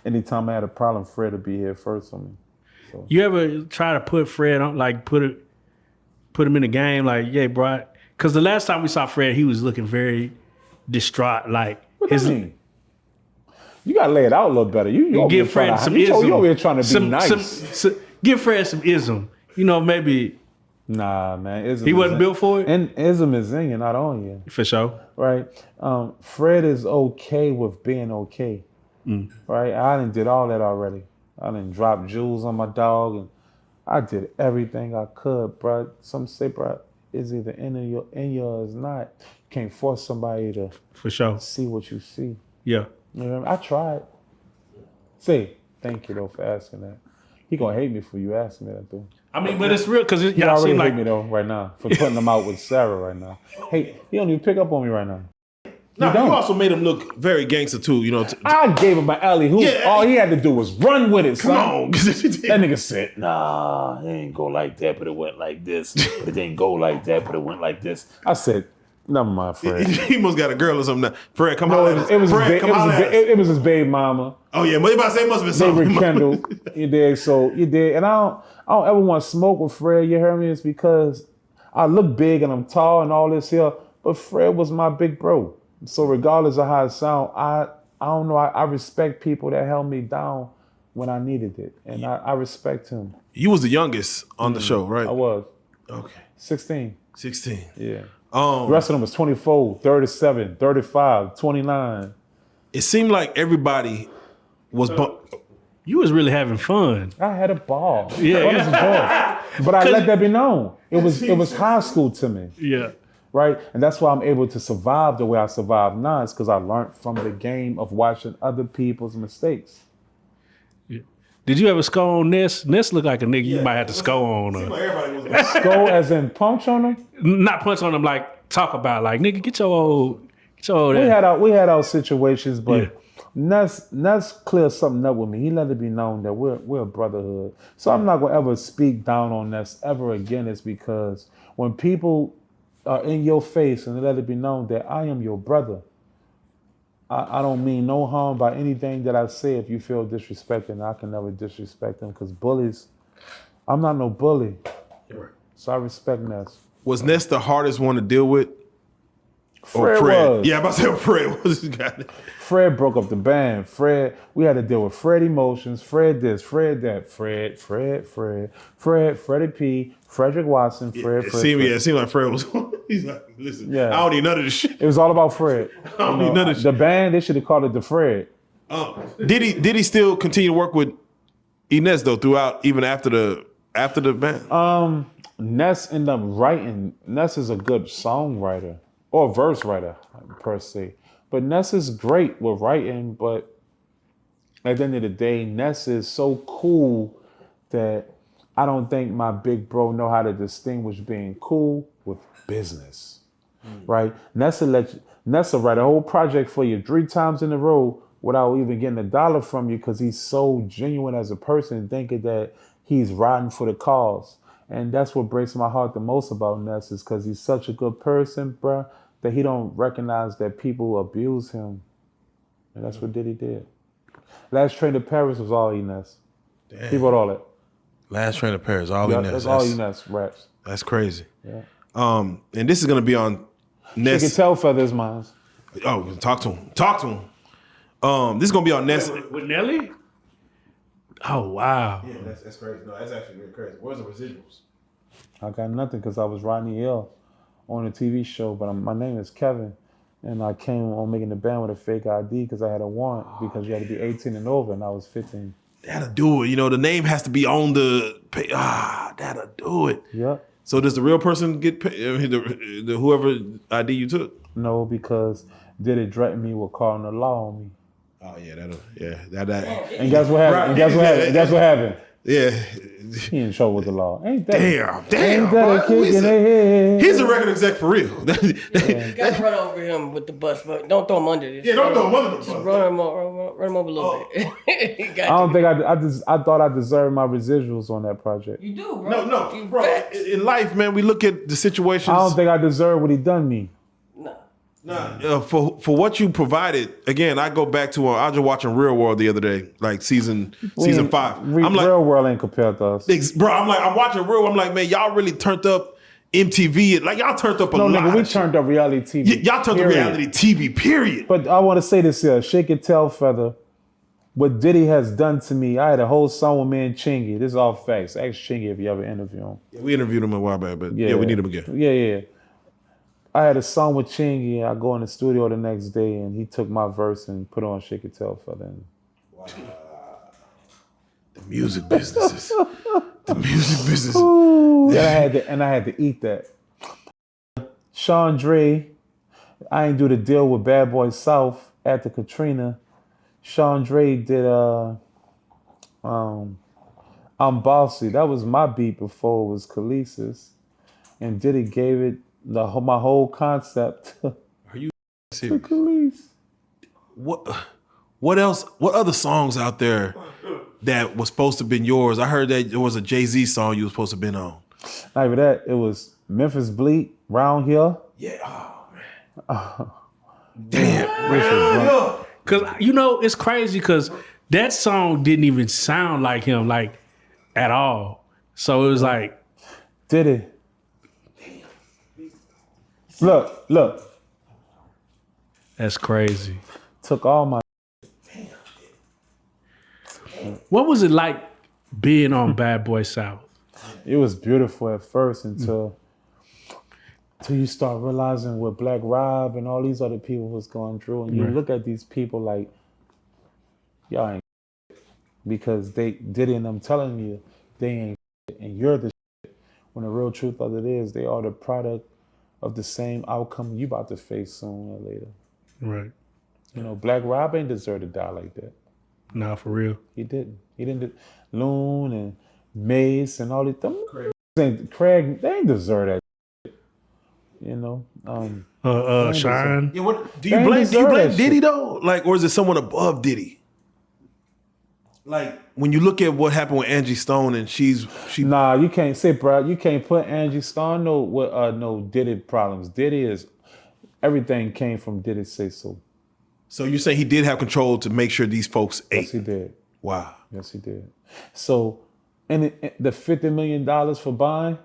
anytime I had a problem, Fred would be here first for me. So. You ever try to put Fred on, like put him in the game, like, yeah, bro? Because the last time we saw Fred, he was looking very distraught. Like, what do you mean? You gotta lay it out a little better. You give Fred some ism. You over here trying to be nice. Give Fred some ism. Maybe Nah, man. Ism He is wasn't in- built for it? And ism is in you, not on you. For sure. Right? Fred is okay with being okay. Right? I done did all that already. I done dropped jewels on my dog, and I did everything I could, bro. Some say, bro, it's either in you or it's not. You can't force somebody to For sure. see what you see. Yeah. You know what I mean? I tried. Say, thank you though for asking that. He gonna hate me for you asking me that though. I mean, but it's real because He y'all already seem hate like me though right now for putting him out with Sarah right now. Hey, he don't even pick up on me right now. No, don't. you also made him look very gangster too. You know, I gave him my alley hoop. Yeah, All he had to do was run with it, come son. on. That nigga said, nah, it ain't go like that, but it went like this. But it didn't go like that, but it went like this. I said, never mind, Fred. He must got a girl or something. Now. Fred, come No, on. it was, Fred, come on. it was his baby mama. Oh yeah, but you about to say it must have been They something. rekindled. You did. So you did. And I don't ever want to smoke with Fred, you hear me? It's because I look big and I'm tall and all this here, but Fred was my big bro. So regardless of how it sound, I don't know. I respect people that held me down when I needed it. And I respect him. You was the youngest on the show, right? I was. Okay. 16. 16. Yeah. The rest of them was 24, 37, 35, 29. It seemed like everybody was you was really having fun. I had a ball. Yeah. What is joy? But I let that be known. It was high school to me. Yeah. Right? And that's why I'm able to survive the way I survive now. It's because I learned from the game of watching other people's mistakes. Yeah. Did you ever score on Ness? Ness looked like a nigga you might have to score on. everybody was Go as in punch on him? Not punch on him, like talk about, like, nigga, get your old We had our situations, but Yeah. Ness cleared something up with me. He let it be known that we're a brotherhood. So I'm not gonna ever speak down on Ness ever again. It's because when people are in your face and let it be known that I am your brother, I don't mean no harm by anything that I say. If you feel disrespected, I can never disrespect them because bullies, I'm not no bully. So I respect Ness. Was Ness the hardest one to deal with? Fred was. Yeah, I'm about to say Fred was this guy. Fred broke up the band. We had to deal with Fred emotions, Fred this, Fred that, Freddie P, Frederick Watson, Fred. It seemed like Fred was. He's like, listen, Yeah. I don't need none of this shit. It was all about Fred. I don't need none of this The shit. band, they should have called it the Fred. Did he still continue to work with Inez though throughout, even after the band? Ness ended up writing. Ness is a good songwriter or verse writer per se. But Ness is great with writing, but at the end of the day, Ness is so cool that I don't think my big bro know how to distinguish being cool with business, right? Ness will write a whole project for you 3 times in a row without even getting $1 from you because he's so genuine as a person, thinking that he's riding for the cause. And that's what breaks my heart the most about Ness is because he's such a good person, bruh, that he don't recognize that people abuse him. And that's what Diddy did. Last Train to Paris was all Ness. He wrote all that. Last Train to Paris, all Yeah, Ness. that's all Ness raps. That's crazy. Yeah. And this is gonna be on Ness. You can tell Feather's mine. Oh, talk to him. This is gonna be on Ness. With Nelly? Oh, wow. Yeah, that's crazy. No, that's actually really crazy. Where's the residuals? I got nothing because I was Rodney L on a TV show, but my name is Kevin. And I came on making the band with a fake ID because I had a warrant because you had to be 18 and over, and I was 15. That'll do it. You know, the name has to be on the pay. That'll do it. Yep. So does the real person get paid? I mean, the whoever ID you took? No, because Diddy threatened me with calling the law on me. Oh yeah, that. And guess what happened? And guess what happened? Yeah. He in trouble with the law. Ain't that? Damn. Ain't that Bro. a kick in the head? He's a record exec for real. You gotta run over him with the bus, but don't throw him under this. Yeah, don't throw him under the Just bus. run him over a little bit. You got I don't to. think I thought I deserved my residuals on that project. You do, bro. No, You bro. facts. In life, man, we look at the situations. I don't think I deserve what he done me. For what you provided, again, I go back to I was just watching Real World the other day, like season 5. I'm like, Real World ain't compared to us. bro, I'm watching Real World. I'm like, man, y'all really turned up MTV. Like y'all turned up a No, lot. nigga, we of shit. turned up reality TV. Y'all turned up period. reality TV. Period. But I want to say this here: Shake It, Tell Feather what Diddy has done to me. I had a whole song with me and Chingy. This is all facts. Ask Chingy if you ever interview him. Yeah, we interviewed him a while back, but yeah, we need him again. Yeah. I had a song with Chingy, and I go in the studio the next day, and he took my verse and put on Shake It Tell for them. Wow. The music businesses. The music business. And I had to eat that. Sean Dre, I ain't do the deal with Bad Boy South after Katrina. Sean Dre did I'm Bossy. That was my beat before it was Khaleesi's. And Diddy gave it my whole concept Are you serious? to Khalees. What else? What other songs out there that was supposed to have been yours? I heard that there was a Jay-Z song you was supposed to have been on. Not even that. It was Memphis Bleak, Round Here. Yeah. Oh, man. Damn. Cause it's crazy because that song didn't even sound like him, like at all. So it was like, Did it? Look. that's crazy. Took all my. What was it like being on Bad Boy South? It was beautiful at first until you start realizing what Black Rob and all these other people was going through, and you look at these people like, y'all ain't because they did it, and I'm telling you, they ain't and you're the when the real truth of it is they are the product of the same outcome you about to face sooner or later. Right. Black Rob ain't deserve to die like that. Nah, for real. He didn't. Loon and Mace and all these Craig, they ain't deserve that. Shine. Yeah, what do you blame Diddy though? Like, or is it someone above Diddy? Like when you look at what happened with Angie Stone and she Nah, you can't say, bro. You can't put Angie Stone no Diddy problems. Diddy is everything came from Diddy say so. So you're saying he did have control to make sure these folks ate? Yes, he did. Wow. Yes, he did. So, and the $50 million for buying,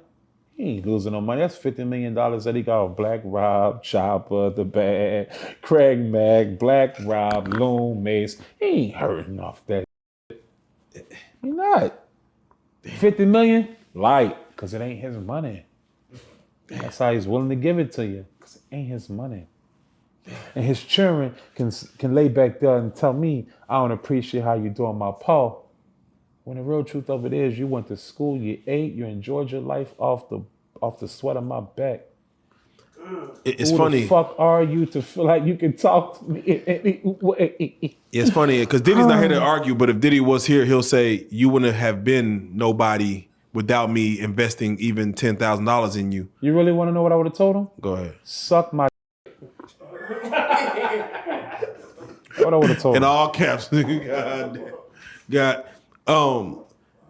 he ain't losing no money. That's $50 million that he got off Black Rob, Chopper, The Bad, Craig Mack, Black Rob, Loon, Mace. He ain't hurting off that. He not. 50 million? Light, because it ain't his money. That's how he's willing to give it to you, because it ain't his money. And his children can lay back there and tell me, I don't appreciate how you doing my paw. When the real truth of it is, you went to school, you ate, you enjoyed your life off the sweat of my back. It's funny. Who the fuck are you to feel like you can talk to me? It's funny because Diddy's not here to argue, but if Diddy was here, he'll say you wouldn't have been nobody without me investing even $10,000 in you. You really want to know what I would have told him? Go ahead. Suck my. What I would have told him. In all caps. God.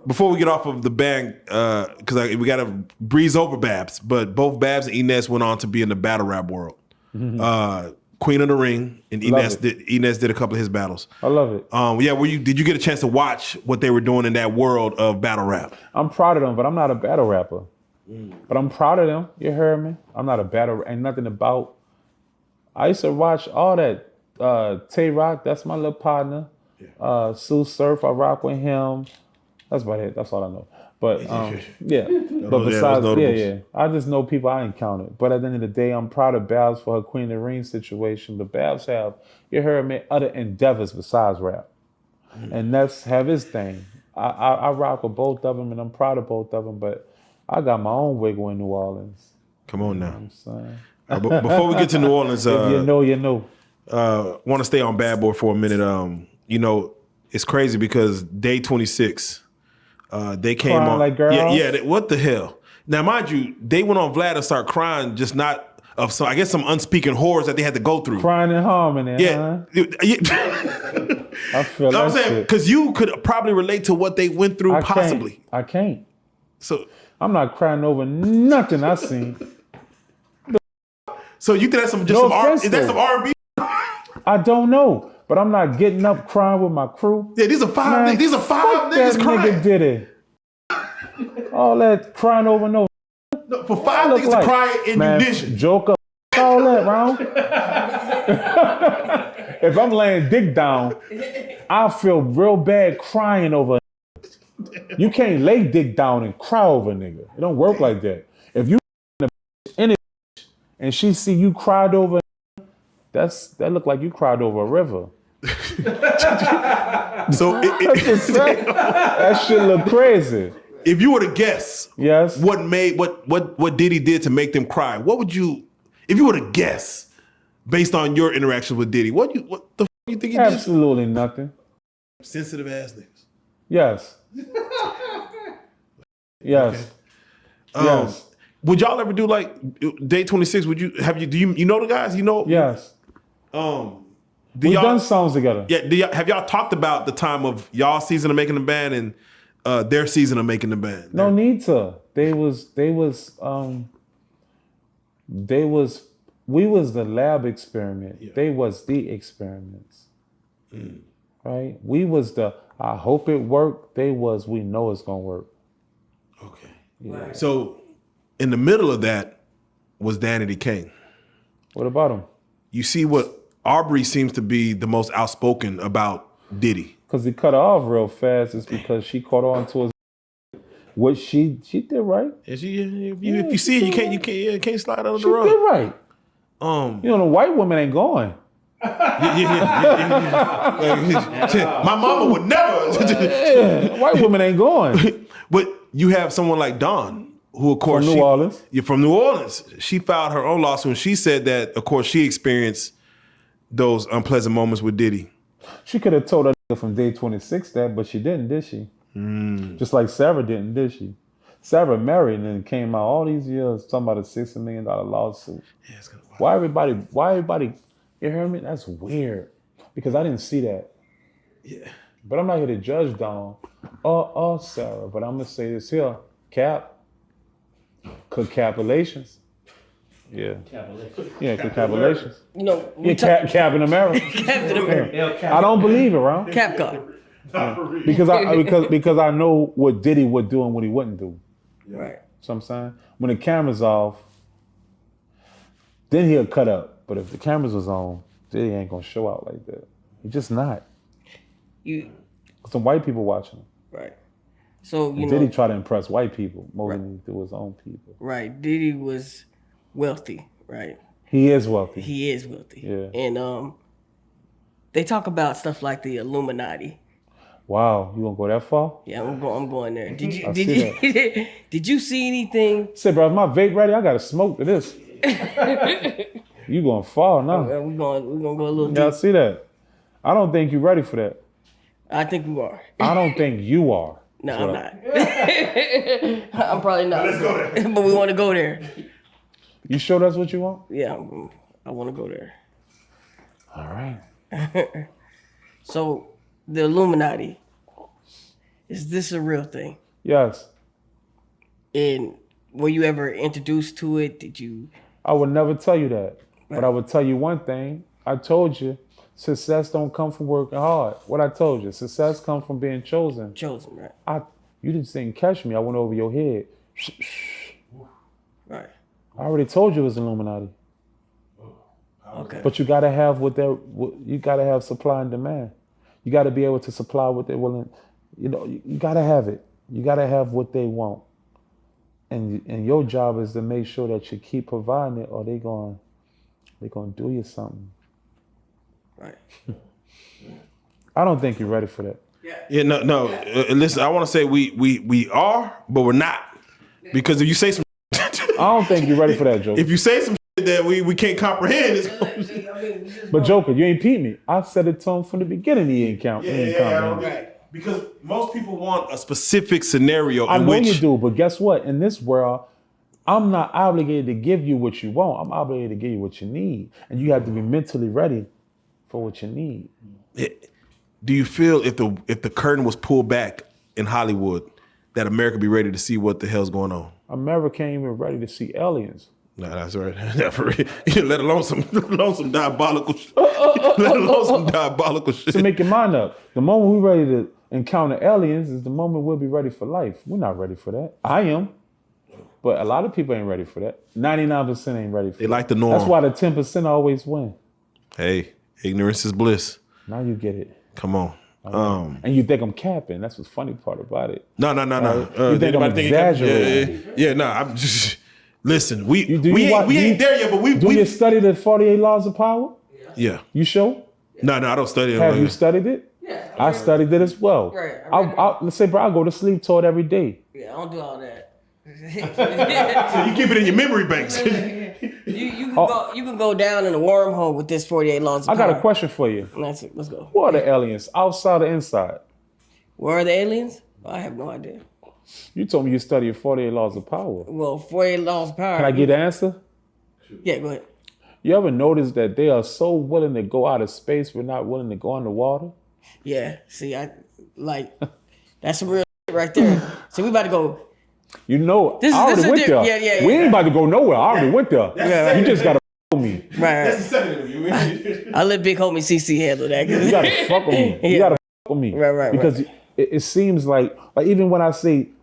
Before we get off of the bang, because we got to breeze over Babs, but both Babs and Inez went on to be in the battle rap world. Mm-hmm. Queen of the Ring, and Inez did a couple of his battles. I love it. Did you get a chance to watch what they were doing in that world of battle rap? I'm proud of them, but I'm not a battle rapper. But I'm proud of them. You heard me? I'm not a battle, ain't nothing about. I used to watch all that. Tay Rock, that's my little partner. Yeah. Sue Surf, I rock with him. That's about it. That's all I know. But yeah. But besides, I just know people I encountered. But at the end of the day, I'm proud of Babs for her Queen of the Ring situation. But Babs have, you heard me, other endeavors besides rap. And that's have his thing. I rock with both of them, and I'm proud of both of them. But I got my own wiggle in New Orleans. Come on now. You know what I'm saying? Before we get to New Orleans, if you know, you know. Want to stay on Bad Boy for a minute. It's crazy because day 26, they came Crying on. like girls? Yeah. What the hell? Now, mind you, they went on Vlad and start crying, just not of some, I guess, some unspeaking horrors that they had to go through. Crying in harmony. Yeah. Huh? I feel I'm saying, because you could probably relate to what they went through, possibly. I can't. So I'm not crying over nothing I seen. So you think that's some is that some R&B? I don't know, but I'm not getting up crying with my crew. Yeah, these are five niggas crying. Nigga did it. All that crying over no. For five niggas to cry in unison. Joker, all that, round. if I'm laying dick down, I feel real bad crying over a nigga. You can't lay dick down and cry over a nigga. It don't work like that. If you in it and she see you cried over, that look like you cried over a river. So that shit look crazy. if you were to guess, Yes. what Diddy did to make them cry, what would you, if you were to guess based on your interaction with Diddy, what the f you think he did? Absolutely nothing. Sensitive ass niggas. Yes. Yes. Yes. Would y'all ever do like Day 26? Would you do you know the guys? You know? Yes. We've done songs together. Yeah. Have y'all talked about the time of y'all season of making the band and their season of making the band? No need to. We was the lab experiment. Yeah. They was the experiments. Right? We was the I hope it worked. They was we know it's gonna work. Okay. Yeah. So in the middle of that was Danity Kane. What about him? You see what Aubrey seems to be the most outspoken about Diddy. Because he cut her off real fast. It's because she caught on to his what she did right. If you see it, you can't slide under the rug. She did right. The white woman ain't going. My mama would never. White woman ain't going. But you have someone like Dawn, who of course From New Orleans. You're from New Orleans. She filed her own lawsuit and she said that, of course, she experienced those unpleasant moments with Diddy. She could have told her nigga from Day 26 that, but she didn't, did she? Just like Sarah didn't, did she? Sarah married and then came out all these years talking about a $60 million lawsuit. Yeah, it's gonna why everybody, you hear me? That's weird. Because I didn't see that. Yeah. But I'm not here to judge Dawn or Sarah, but I'm gonna say this here. Concapulations. Yeah. Yeah, concapulations. You know, Cap in America. Captain America. I don't believe it, Ron. Cap God. Because I know what Diddy would do and what he wouldn't do. Right. So I'm saying when the camera's off, then he'll cut up. But if the cameras was on, Diddy ain't gonna show out like that. He's just not. Some white people watching him. Right. So Diddy try to impress white people more than he do his own people. Right. Diddy was wealthy, right? He is wealthy. He is wealthy. Yeah. And they talk about stuff like the Illuminati. Wow, you gonna go that far? Yeah, I'm going there. Did you see anything? Say, bro, if my vape ready, I gotta smoke to this. You going far now? We're gonna go a little Yeah, I deep. see that. I don't think you're ready for that. I think we are. I don't think you are. No, I'm not. I'm probably not. Let's go there. But we want to go there. You sure that's what you want? Yeah, I want to go there. All right. So, the Illuminati, is this a real thing? Yes. And were you ever introduced to it? Did you? I would never tell you that. But I would tell you one thing. I told you, success don't come from working hard. What I told you, success comes from being chosen. Chosen, right? You didn't catch me. I went over your head. Right. I already told you it was Illuminati. Okay. But you gotta have you gotta have supply and demand. You gotta be able to supply what they're willing. You gotta have it. You gotta have what they want. And your job is to make sure that you keep providing it, or they're gonna do you something. Right. I don't think you're ready for that. Yeah, no. Listen, I want to say we are, but we're not. Because if you say some, I don't think you're ready for that, Joker. if you say some that we can't comprehend, it's But Joker, you ain't peep me. I said it to him from the beginning. He ain't count. Because most people want a specific scenario. I know you do, but guess what? In this world, I'm not obligated to give you what you want. I'm obligated to give you what you need, and you have to be mentally ready for what you need. Do you feel if the curtain was pulled back in Hollywood, that America be ready to see what the hell's going on? America ain't even ready to see aliens. No, that's right. Let alone some diabolical shit. Let alone some diabolical shit. So make your mind up. The moment we're ready to encounter aliens is the moment we'll be ready for life. We're not ready for that. I am. But a lot of people ain't ready for that. 99% ain't ready for that. They like the norm. That's why the 10% always win. Hey, Ignorance is bliss. Now you get it. Come on. And you think I'm capping. That's what's funny part about it. No. You think I'm exaggerating. I'm just listen. We you ain't there yet, but we you study the 48 laws of power? Yeah. You sure? No, I don't study it. Have you studied it? Yeah. I studied it as well. Right. Let's say, bro, I go to sleep to it every day. Yeah, I don't do all that. So you keep it in your memory banks. You can go down in a wormhole with this 48 laws of I got power. a question for you. That's it. Let's go. Who are the aliens, outside or inside? Where are the aliens? I have no idea. You told me you studied 48 laws of power. Well, 48 laws of power. Can I get the answer? Yeah, go ahead. You ever notice that they are so willing to go out of space, but not willing to go underwater? Yeah. See, that's some real shit right there. So we about to go. You know, I already went there. Yeah. We ain't about to go nowhere. I already went there. You just gotta fuck with me. Right. That's the second interview. I let big homie CC handle that. You gotta fuck with me. You gotta fuck with me. Right. Because it seems like even when I seen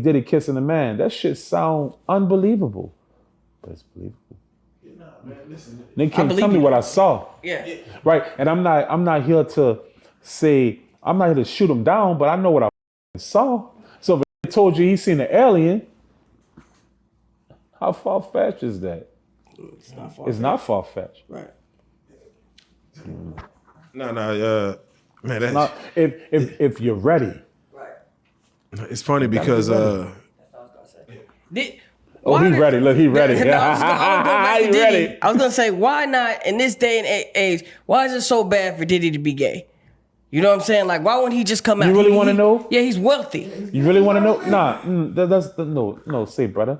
Diddy kissing a man, that shit sound unbelievable. But it's believable. Man, listen. They can't tell me what I saw. Yeah. Right. And I'm not here to say, I'm not here to shoot him down, but I know what I saw. So if I told you he seen an alien, how far-fetched is that? It's not far. It's not far-fetched. Right. No, man, that's Not, if you're ready. Right. it's funny because That's what I was gonna say. He ready. Look, he ready. I was gonna go back to He Diddy. ready. I was gonna say, why not in this day and age? Why is it so bad for Diddy to be gay? You know what I'm saying? Like, why wouldn't he just come out? You really want to know? Yeah, he's wealthy. You really want to know? Nah, no. Say, brother.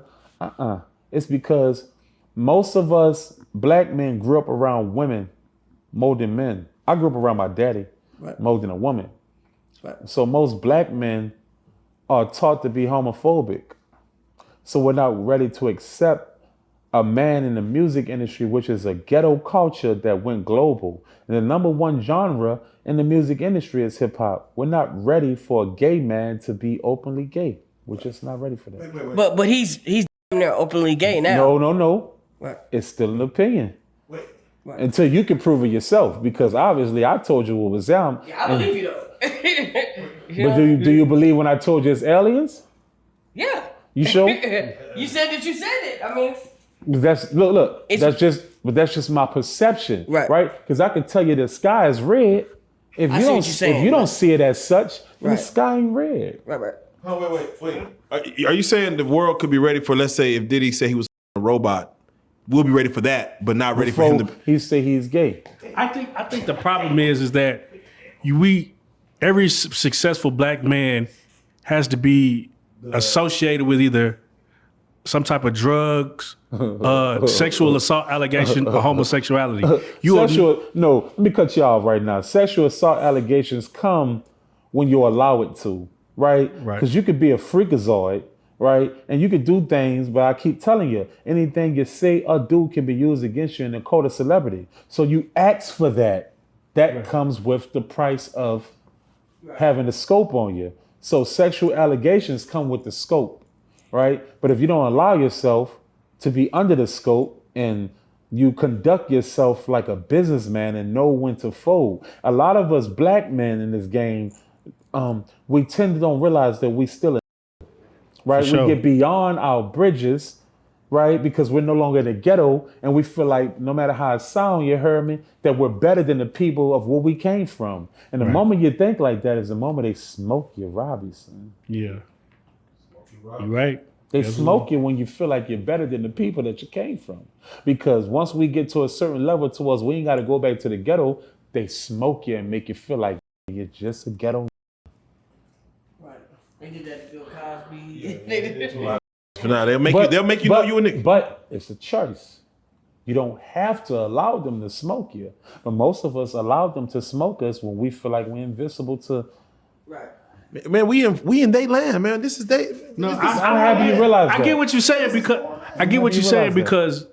It's because most of us black men grew up around women more than men. I grew up around my daddy more than a woman. Right. So most black men are taught to be homophobic. So we're not ready to accept a man in the music industry, which is a ghetto culture that went global. And the number one genre in the music industry is hip hop. We're not ready for a gay man to be openly gay. We're just not ready for that. wait. But he's there openly gay now. No. Right. It's still an opinion. Wait. Until you can prove it yourself, because obviously I told you what was down. Yeah, I believe you though. But do you believe when I told you it's aliens? Yeah. You sure? You said that you said it. I mean, That's look. That's just my perception, Right. Right? Because I can tell you the sky is red. If I you see what don't, you're saying, if you don't see it as such, then Right. the sky ain't red. right. Oh, wait. Are you saying the world could be ready for, let's say, if Diddy said he was a robot, we'll be ready for that, but not ready for him to. He say he's gay. I think the problem is that every successful black man has to be associated with either some type of drugs, sexual assault allegation, or homosexuality. No, let me cut you off right now. Sexual assault allegations come when you allow it to, right? Right. Because you could be a freakazoid, right? And you could do things, but I keep telling you, anything you say or do can be used against you in the court of celebrity. So you ask for that. That comes with the price of having the scope on you. So sexual allegations come with the scope, right? But if you don't allow yourself to be under the scope and you conduct yourself like a businessman and know when to fold. A lot of us black men in this game, we tend to don't realize that we still in, right? For sure. We get beyond our bridges, right? Because we're no longer in the ghetto and we feel like no matter how it sounds, you heard me, that we're better than the people of where we came from. And the moment you think like that is the moment they smoke you, rob you, son. Yeah. You're right. They smoke you when you feel like you're better than the people that you came from. Because once we get to a certain level towards we ain't got to go back to the ghetto, they smoke you and make you feel like you're just a ghetto. Right. They did that to Bill Cosby. Nah, they'll make you know you a nigga. But it's a choice. You don't have to allow them to smoke you. But most of us allow them to smoke us when we feel like we're invisible to. Right. Man, we in they land, man. This is they. No, I'm happy you realize that. I get what you're saying because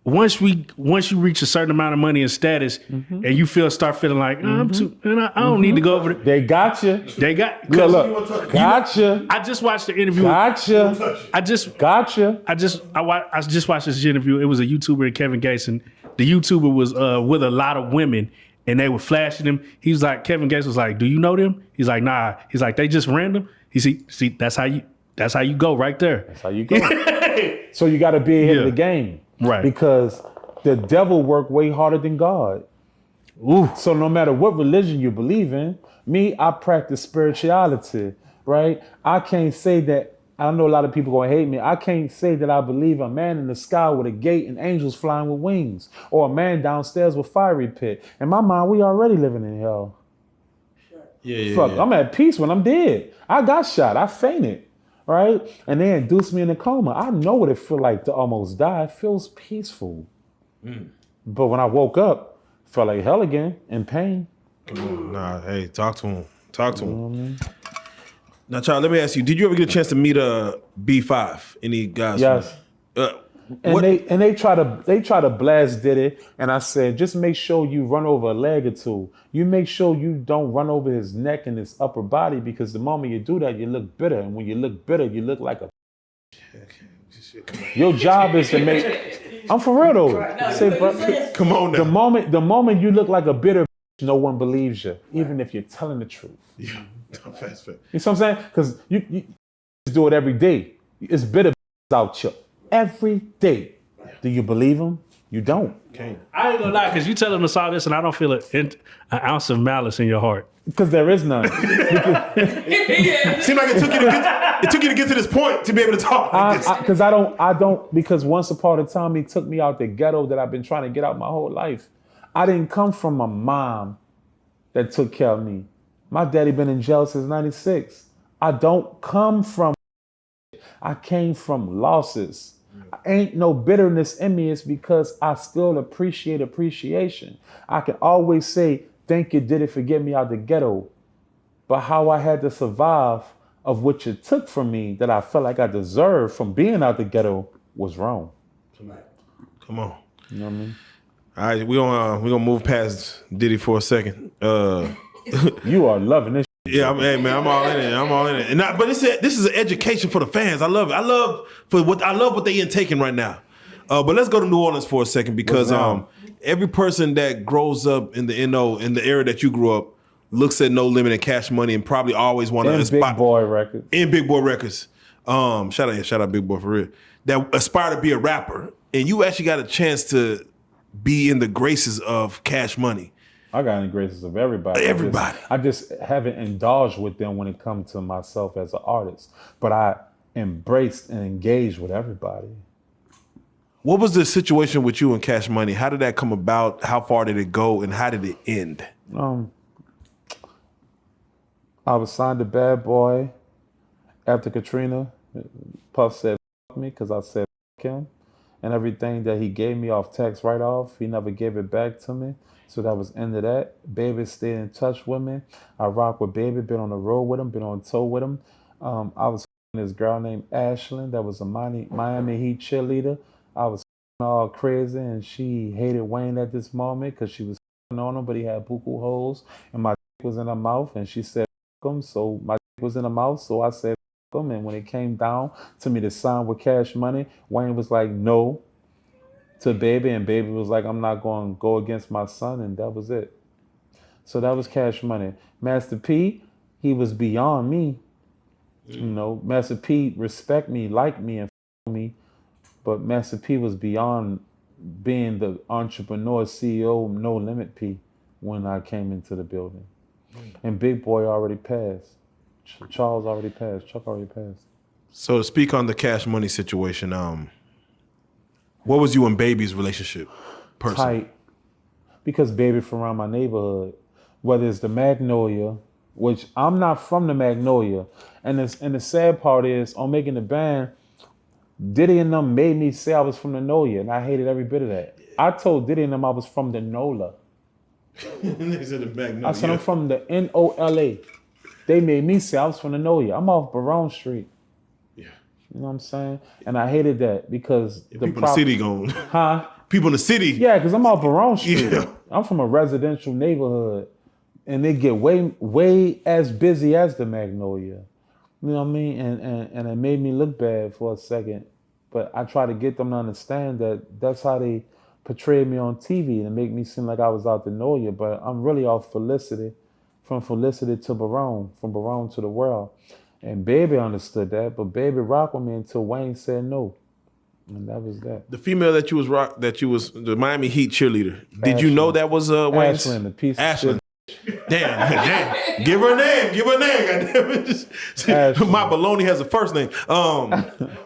once you reach a certain amount of money and status, and you start feeling like I'm too, and I don't need to go over there. They got you. They got Look. Gotcha. I just watched the interview. Gotcha. I just Gotcha. I just watched this interview. It was a YouTuber and Kevin Gates, and the YouTuber was with a lot of women and they were flashing him. He was like, Kevin Gates was like, do you know them? He's like, nah. He's like, they just random. He see, that's how you go right there. That's how you go. So you got to be ahead of the game. Right. Because the devil worked way harder than God. Ooh. So no matter what religion you believe in, I practice spirituality, right? I can't say that, I know a lot of people gonna hate me. I can't say that I believe a man in the sky with a gate and angels flying with wings, or a man downstairs with fiery pit. In my mind, we already living in hell. Fuck, I'm at peace when I'm dead. I got shot, I fainted, right? And they induced me in a coma. I know what it feels like to almost die. It feels peaceful. But when I woke up, it felt like hell again, in pain. Come on, nah, hey, talk to him. Talk to him. Now, Charles, let me ask you: did you ever get a chance to meet B5? Any guys? Yes. And they try to blast Diddy, and I said, just make sure you run over a leg or two. You make sure you don't run over his neck and his upper body, because the moment you do that, you look bitter, and when you look bitter, you look like a. Your job is to make. I'm for real though. Say, bro, come on now. The moment you look like a bitter, no one believes you, even if you're telling the truth. Yeah, fast. You know what I'm saying? Because you do it every day. It's bitter out here every day. Do you believe him? You don't. Okay. I ain't gonna lie, because you telling us all this and I don't feel an ounce of malice in your heart. Because there is none. Seemed like it took you to get to this point to be able to talk like this. Because I don't, because once upon a time he took me out the ghetto that I've been trying to get out my whole life. I didn't come from a mom that took care of me. My daddy been in jail since 96. I don't come from, I came from losses. Ain't no bitterness in me. It's because I still appreciate appreciation. I can always say, thank you, Diddy, for getting me out the ghetto. But how I had to survive of what you took from me that I felt like I deserved from being out the ghetto was wrong. Come on. You know what I mean? All right, we're gonna move past Diddy for a second. You are loving this. Yeah, I'm all in it. But this is an education for the fans. I love it. I love what they intaking right now. But let's go to New Orleans for a second, because every person that grows up in the NO, in the era that you grew up, looks at No Limit and Cash Money and probably always want to aspire. Big Boy Records. In Big Boy Records. Shout out Big Boy for real. That aspire to be a rapper, and you actually got a chance to be in the graces of Cash Money. I got in the graces of everybody. I just haven't indulged with them when it comes to myself as an artist. But I embraced and engaged with everybody. What was the situation with you and Cash Money? How did that come about? How far did it go? And how did it end? I was signed to Bad Boy after Katrina. Puff said fuck me because I said fuck him. And everything that he gave me off tax write-off, he never gave it back to me. So that was end of that. Baby stayed in touch with me. I rock with Baby, been on the road with him, been on tour with him. I was this girl named Ashlyn that was a Miami Heat cheerleader. I was all crazy, and she hated Wayne at this moment because she was on him, but he had buku holes, and my dick was in her mouth, and she said him, so my dick was in her mouth, so I said him. And when it came down to me to sign with Cash Money, Wayne was like, no, to Baby, and Baby was like, I'm not going to go against my son, and that was it. So that was Cash Money. Master P, he was beyond me. You know, Master P respect me, like me, and me, but Master P was beyond being the entrepreneur, CEO, No Limit P when I came into the building. And Big Boy already passed. Charles already passed. Chuck already passed. So to speak on the Cash Money situation, what was you and Baby's relationship personally? Tight. Because Baby from around my neighborhood, whether it's the Magnolia, which I'm not from the Magnolia, and the sad part is, on making the band, Diddy and them made me say I was from the Nola, and I hated every bit of that. I told Diddy and them I was from the Nola. They said the Magnolia. I said I'm from the NOLA. They made me say I was from the Nola. I'm off Barone Street. Yeah. You know what I'm saying? And I hated that because people in the city going. Huh? People in the city. Yeah, because I'm off Barone Street. Yeah. I'm from a residential neighborhood, and they get way as busy as the Magnolia. You know what I mean? And it made me look bad for a second. But I try to get them to understand that that's how they portrayed me on TV and make me seem like I was out to know you, but I'm really off Felicity, from Felicity to Barone, from Barone to the world. And Baby understood that, but Baby rocked with me until Wayne said no. And that was that. The female that you was the Miami Heat cheerleader. Did you know that was Wayne's? Ashland, the piece Ashland. of shit. Damn. Give her a name. Give her a name. Goddamn it. My baloney has a first name.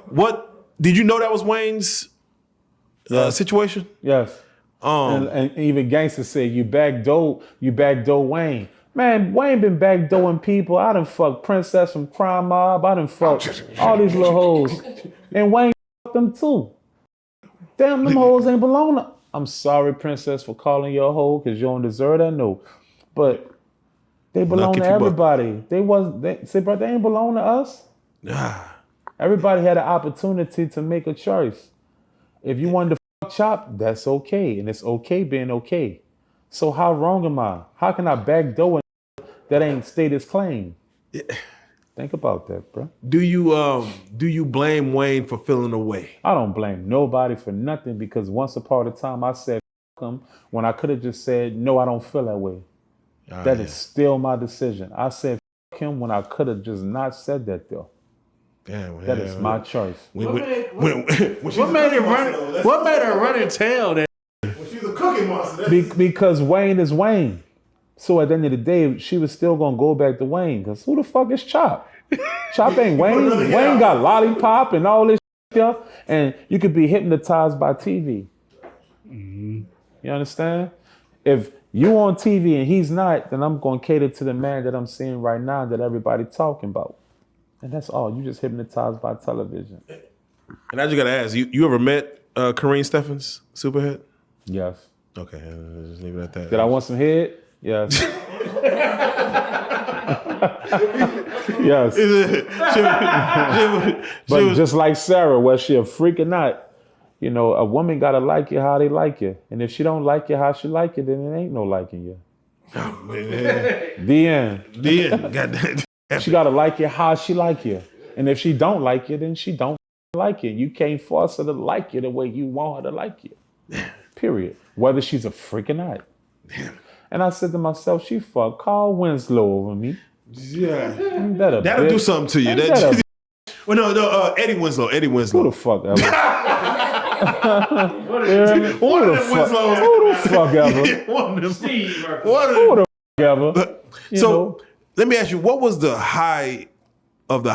What did you know that was Wayne's situation? Yes. And even gangsters say you backdoor Wayne. Man, Wayne been backdooring people. I done fucked Princess from Crime Mob. I done fucked all these little hoes. And Wayne fucked them too. Damn, them hoes ain't belong to. I'm sorry, Princess, for calling you a hoe because you don't deserve that. No. But they belong to everybody. They ain't belong to us. Everybody had an opportunity to make a choice. If you wanted to fuck Chop, that's okay. And it's okay being okay. So how wrong am I? How can I backdoor that ain't state his claim? Think about that, bro. Do you blame Wayne for feeling away? I don't blame nobody for nothing because once upon a time I said fuck him when I could have just said no, I don't feel that way. That is still my decision. I said fuck him when I could have just not said that though. Damn, that is my choice. What made her run and tell that? When she's a cookie monster. Because Wayne is Wayne. So at the end of the day, she was still gonna go back to Wayne. Because who the fuck is Chop? Chop ain't Wayne. Wayne got Lollipop and all this stuff. And you could be hypnotized by TV. Mm-hmm. You understand? If you on TV and he's not, then I'm gonna cater to the man that I'm seeing right now that everybody talking about. And that's all. You just hypnotized by television. And I just gotta ask, you ever met Kareem Steffens, Superhead? Yes. Okay, just leave it at that. Did I want some head? Yes. Yes. But just like Sarah, was she a freak or not? You know, a woman gotta like you how they like you. And if she don't like you how she like you, then it ain't no liking you. Oh, man. The end. The end. Goddamn. She gotta like you how she like you. And if she don't like you, then she don't like you. You can't force her to like you the way you want her to like you. Period. Whether she's a freak or not. Damn. And I said to myself, she fucked Carl Winslow over me. Yeah. That'll do something to you. Well, no, Eddie Winslow. Who the fuck ever? One of them Winslows. Who the fuck ever? One of them. Steve. Who the fuck ever? So let me ask you, what was the high of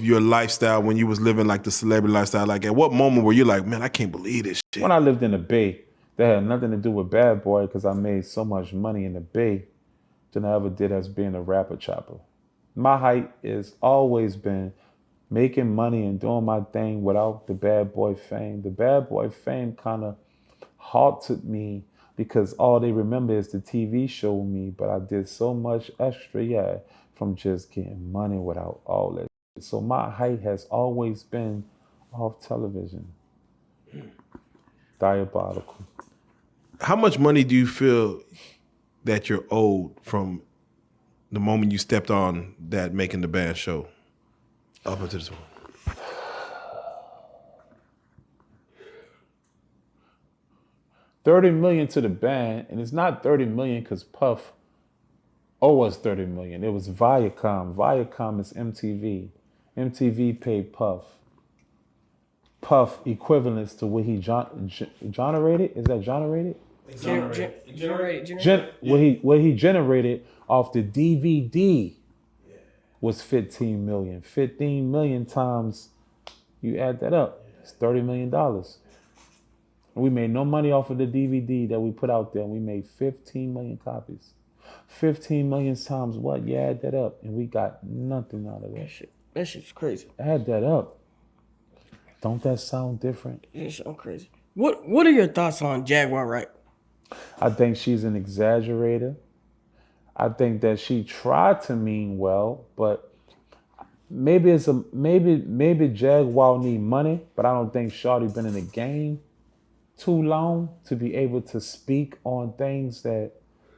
your lifestyle when you was living like the celebrity lifestyle? Like at what moment were you like, man, I can't believe this shit? When I lived in the Bay, that had nothing to do with Bad Boy because I made so much money in the Bay than I ever did as being a rapper chopper. My height has always been making money and doing my thing without the Bad Boy fame. The Bad Boy fame kind of halted me because all they remember is the TV show me, but I did so much extra, from just getting money without all that shit. So my height has always been off television. Diabolical. How much money do you feel that you're owed from the moment you stepped on that Making the Band show up until this one? $30 million to the band, and it's not $30 million because Puff owed us $30 million. It was Viacom. Viacom is MTV. MTV paid Puff. Puff equivalents to what he generated. Is that generated? What he generated off the DVD was 15 million. 15 million times, you add that up, it's $30 million. And we made no money off of the DVD that we put out there. We made 15 million copies. 15 million times what? You add that up, and we got nothing out of that shit. That shit's crazy. Add that up. Don't that sound different? It sounds crazy. What are your thoughts on Jaguar Wright? I think she's an exaggerator. I think that she tried to mean well, but maybe Jaguar need money, but I don't think Shawty been in the game too long to be able to speak on things that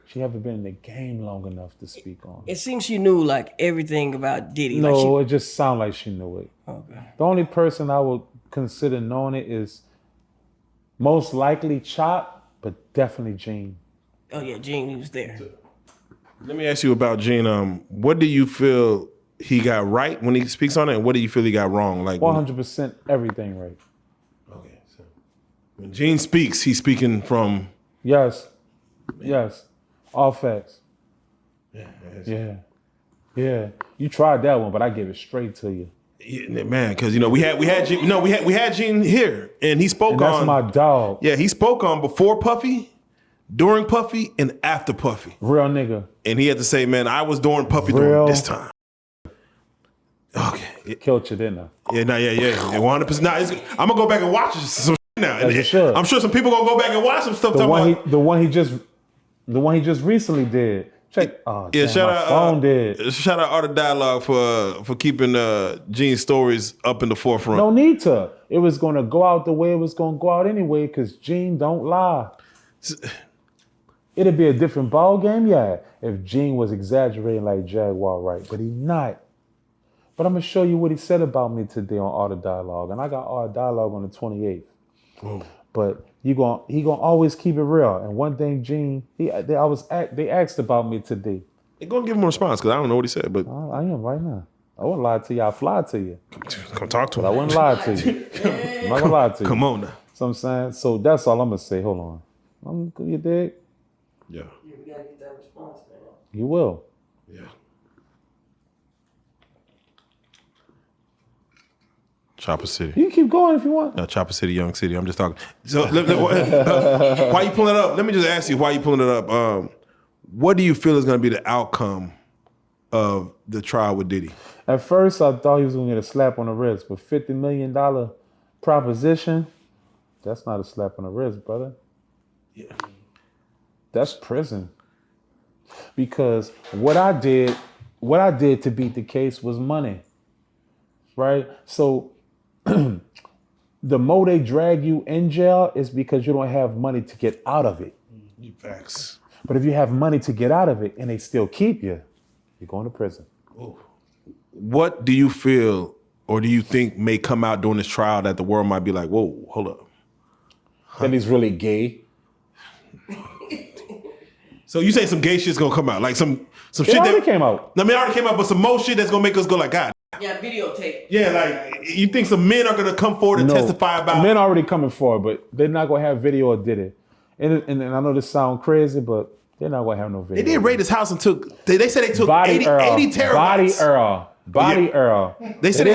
she haven't been in the game long enough to speak on. It seems she knew like everything about Diddy. No, it just sounded like she knew it. Okay. The only person I would consider knowing it is Most likely Chop, but definitely Gene. Oh yeah, Gene, he was there. Let me ask you about Gene. What do you feel he got right when he speaks on it, and what do you feel he got wrong? Like 100% everything right. Okay, so when Gene speaks, he's speaking from Yes. All facts. Yeah. You tried that one, but I gave it straight to you. Yeah, man, because we had Gene, we had Gene here, and he spoke And that's on my dog. Yeah, he spoke on before Puffy, during Puffy, and after Puffy. Real nigga. And he had to say, man, I was during Puffy during this time. Okay. Killed you, didn't I? Yeah, 100%. Nah, I'm gonna go back and watch some shit now. As you should. I'm sure some people gonna go back and watch some stuff. The one he just recently did. Check. Oh, Yeah, damn, shout my out phone did. Shout out Art of Dialogue for keeping Gene's stories up in the forefront. No need to. It was gonna go out the way it was gonna go out anyway, because Gene don't lie. It'd be a different ball game, yeah, if Gene was exaggerating like Jaguar, right? But he not. But I'm gonna show you what he said about me today on Art of Dialogue, and I got Art of Dialogue on the 28th. But he gonna always keep it real. And one thing, Gene, they asked about me today. They're gonna give him a response because I don't know what he said, but I am right now. I wouldn't lie to you. I'll fly to you. Come talk to him. But I wouldn't lie to you. I'm not gonna lie to you. Come on now. So I'm saying, so that's all I'm gonna say. Hold on. You dig? Yeah. We gotta get that response, man. You will. Yeah. Chopper City. You can keep going if you want. No, Chopper City, Young City. I'm just talking. So, why you pulling it up? Let me just ask you why you pulling it up. What do you feel is going to be the outcome of the trial with Diddy? At first, I thought he was going to get a slap on the wrist, but $50 million proposition, that's not a slap on the wrist, brother. Yeah. That's prison. Because what I did to beat the case was money, right? So the more they drag you in jail is because you don't have money to get out of it. Facts. But if you have money to get out of it and they still keep you, you're going to prison. Ooh. What do you feel or do you think may come out during this trial that the world might be like, whoa, hold up? That he's really gay. So you say some gay shit's gonna come out, like some shit It already that came out. I mean, it already came out, but some more shit that's gonna make us go like, God. Yeah, videotape. Yeah, like you think some men are gonna come forward and testify about? Men already coming forward, but they're not gonna have video or did it. And I know this sounds crazy, but they're not gonna have no video. They did raid his house and took. They said they took Body 80 terabytes. Body Earl. They said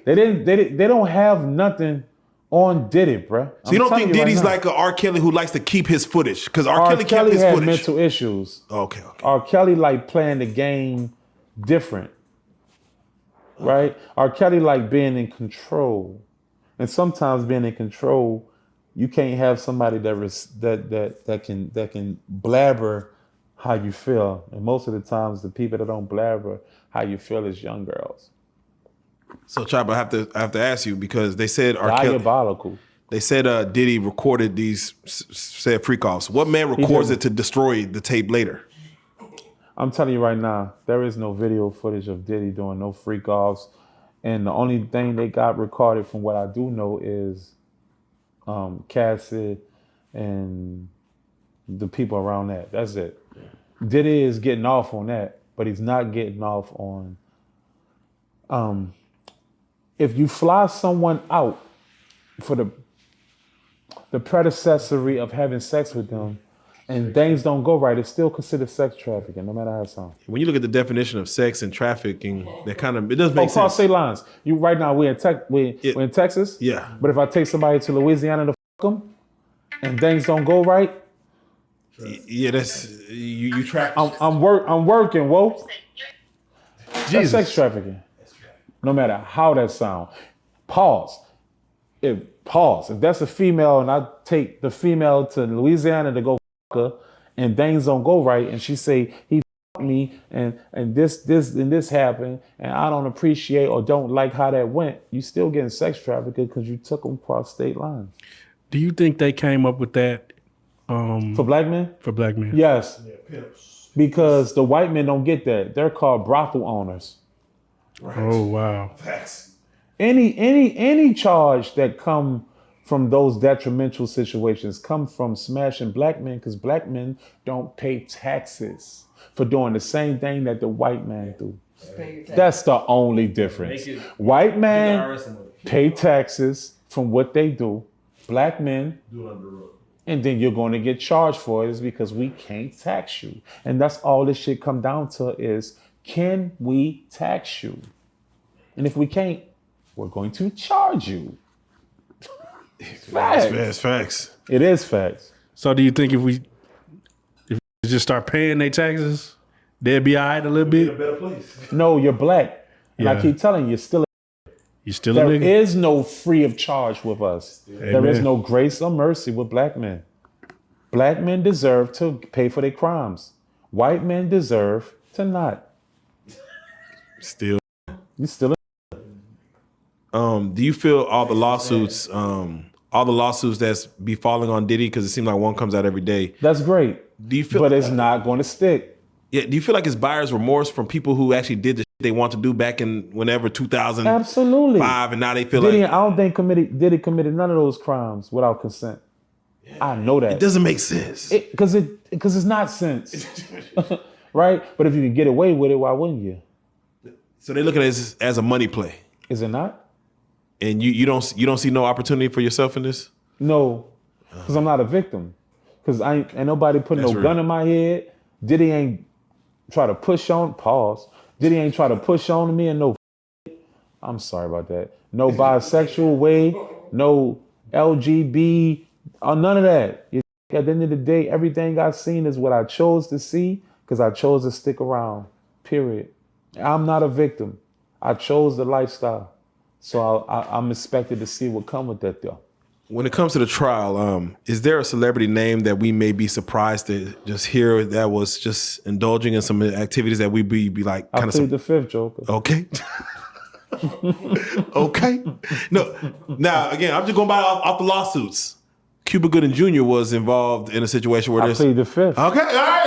they don't have nothing on Diddy, bruh. So you don't think Diddy's like a R. Kelly who likes to keep his footage? Because R. Kelly kept his had footage. mental issues. Okay. R. Kelly like playing the game different, right? R. Kelly like being in control, and sometimes being in control, you can't have somebody that can blabber how you feel, and most of the times the people that don't blabber how you feel is young girls. So Chopper, I have to ask you because they said R. Diabolical. Kelly. They said Diddy recorded these said freak offs. What man records it to destroy the tape later? I'm telling you right now, there is no video footage of Diddy doing no freak offs, and the only thing they got recorded from what I do know is Cassie and the people around that. That's it. Diddy is getting off on that, but he's not getting off on if you fly someone out for the predecessory of having sex with them and things don't go right, it's still considered sex trafficking, no matter how it sounds. When you look at the definition of sex and trafficking, that kind of, it does make sense. Cross state lines. You right now we're in Texas. Yeah. But if I take somebody to Louisiana to fuck them and things don't go right, yeah, that's you traffic. I'm working. Whoa. Jesus. That's sex trafficking. No matter how that sound. Pause. If that's a female and I take the female to Louisiana to go fuck her and things don't go right and she say he fucked me and this happened and I don't appreciate or don't like how that went, you still getting sex trafficked because you took them across state lines. Do you think they came up with that for black men? For black men. Yes. Because the white men don't get that. They're called brothel owners. Right. Oh wow. Facts. Any charge that come from those detrimental situations come from smashing black men because black men don't pay taxes for doing the same thing that the white man do. That's the only difference. White men pay taxes from what they do. Black men do under the rug. And then you're going to get charged for it is because we can't tax you. And that's all this shit come down to is, can we tax you? And if we can't, we're going to charge you. Facts. It's facts. It is facts. So do you think if we just start paying their taxes, they'll be all right a little bit? A better place. No, you're black. And I Yeah. keep telling you, you're still You still a there nigga? is no free of charge with us. There is Amen. no grace or mercy with black men. Black men deserve to pay for their crimes. White men deserve to not. Still. You still Do you feel all the lawsuits that's be falling on Diddy, because it seems like one comes out every day? that's great. Do you feel? But it's not going to stick. Yeah. Do you feel like it's buyer's remorse from people who actually did the shit they want to do back in whenever 2005, Absolutely. and now they feel Diddy, like I don't think Diddy committed none of those crimes without consent. I know that. it doesn't make sense? Because it's not sense. Right? But if you can get away with it, why wouldn't you? So they look at it as a money play, Is it not? and you don't see no opportunity for yourself in this. No, because I'm not a victim. Because ain't nobody putting That's no real. gun in my head. Diddy ain't try to push on, pause. Diddy ain't try to push on me and no, I'm sorry about that. No bisexual way, no LGB, none of that. At the end of the day, everything I've seen is what I chose to see because I chose to stick around, period. I'm not a victim. I chose the lifestyle. So I'm expected to see what come with that though. When it comes to the trial, is there a celebrity name that we may be surprised to just hear that was just indulging in some activities that we be like I kind plead of the fifth, Joker. okay? Okay. No. Now again, I'm just going by off the lawsuits. Cuba Gooding Jr. was involved in a situation where I there's plead the fifth. okay. All right.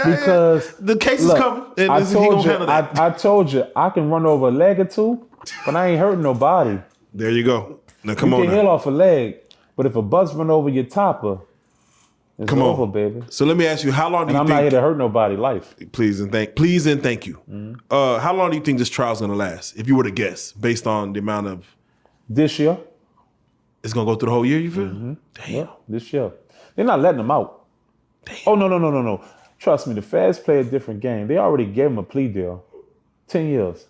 Because the case is look, coming, and I he told gonna you, handle that. I told you, I can run over a leg or two, but I ain't hurting nobody. There you go. Now come You on. can Now. heal off a leg, but if a bus run over your topper, it's Come over, on, baby. So let me ask you, how long do And you I'm not here think? to hurt nobody's life. Please and thank you. How long do you think this trial's gonna last? If you were to guess, based on the amount of, This year, it's gonna go through the whole year. You feel? Damn. yeah, this year. They're not letting them out. Oh, no. Trust me, the feds play a different game. They already gave him a plea deal. 10 years.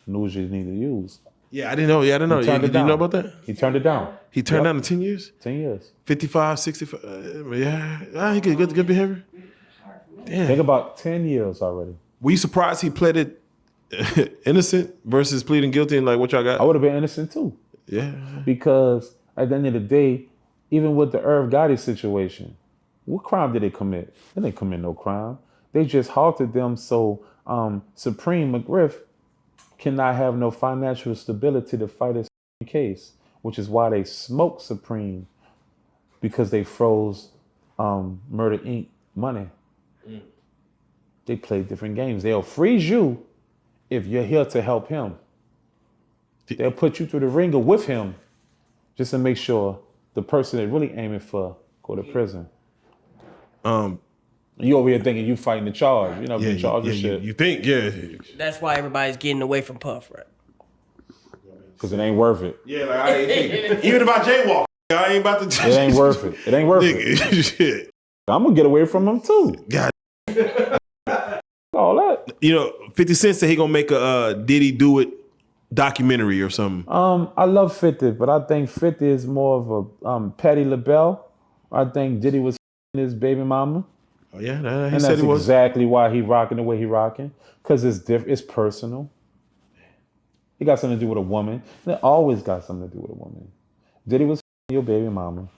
News you need to use. Yeah, I didn't know. He turned it Did you down. know about that? He turned it down. He turned Yep. down to 10 years, 10 years. 55, 65. Yeah, he good behavior. Damn. Think about 10 years already. Were you surprised he pleaded innocent versus pleading guilty? And like, what y'all I got? would have been innocent too. Yeah. Because at the end of the day, even with the Irv Gotti situation, what crime did they commit? They didn't commit no crime. They just halted them so Supreme McGriff cannot have no financial stability to fight his case, which is why they smoked Supreme, because they froze Murder Inc. money. They play different games. They'll freeze you if you're here to help him. They'll put you through the ringer with him just to make sure the person they're really aiming for go to prison. You over here thinking you fighting the charge. You're not being charged with shit. You think, yeah. That's why everybody's getting away from Puff, right? Because it ain't worth it. Yeah, like I ain't even if I jaywalk, I ain't about to. It ain't worth it. It ain't worth it. Shit. I'm going to get away from him too. God. All that. You know, 50 Cent said he gonna make a Diddy Do It documentary or something. I love 50, but I think 50 is more of a Patti LaBelle. I think Diddy was his baby mama. Oh yeah, he And said that's he was. exactly why he rocking the way he rocking. Because it's different. It's personal. It got something to do with a woman. It always got something to do with a woman. Diddy was your baby mama.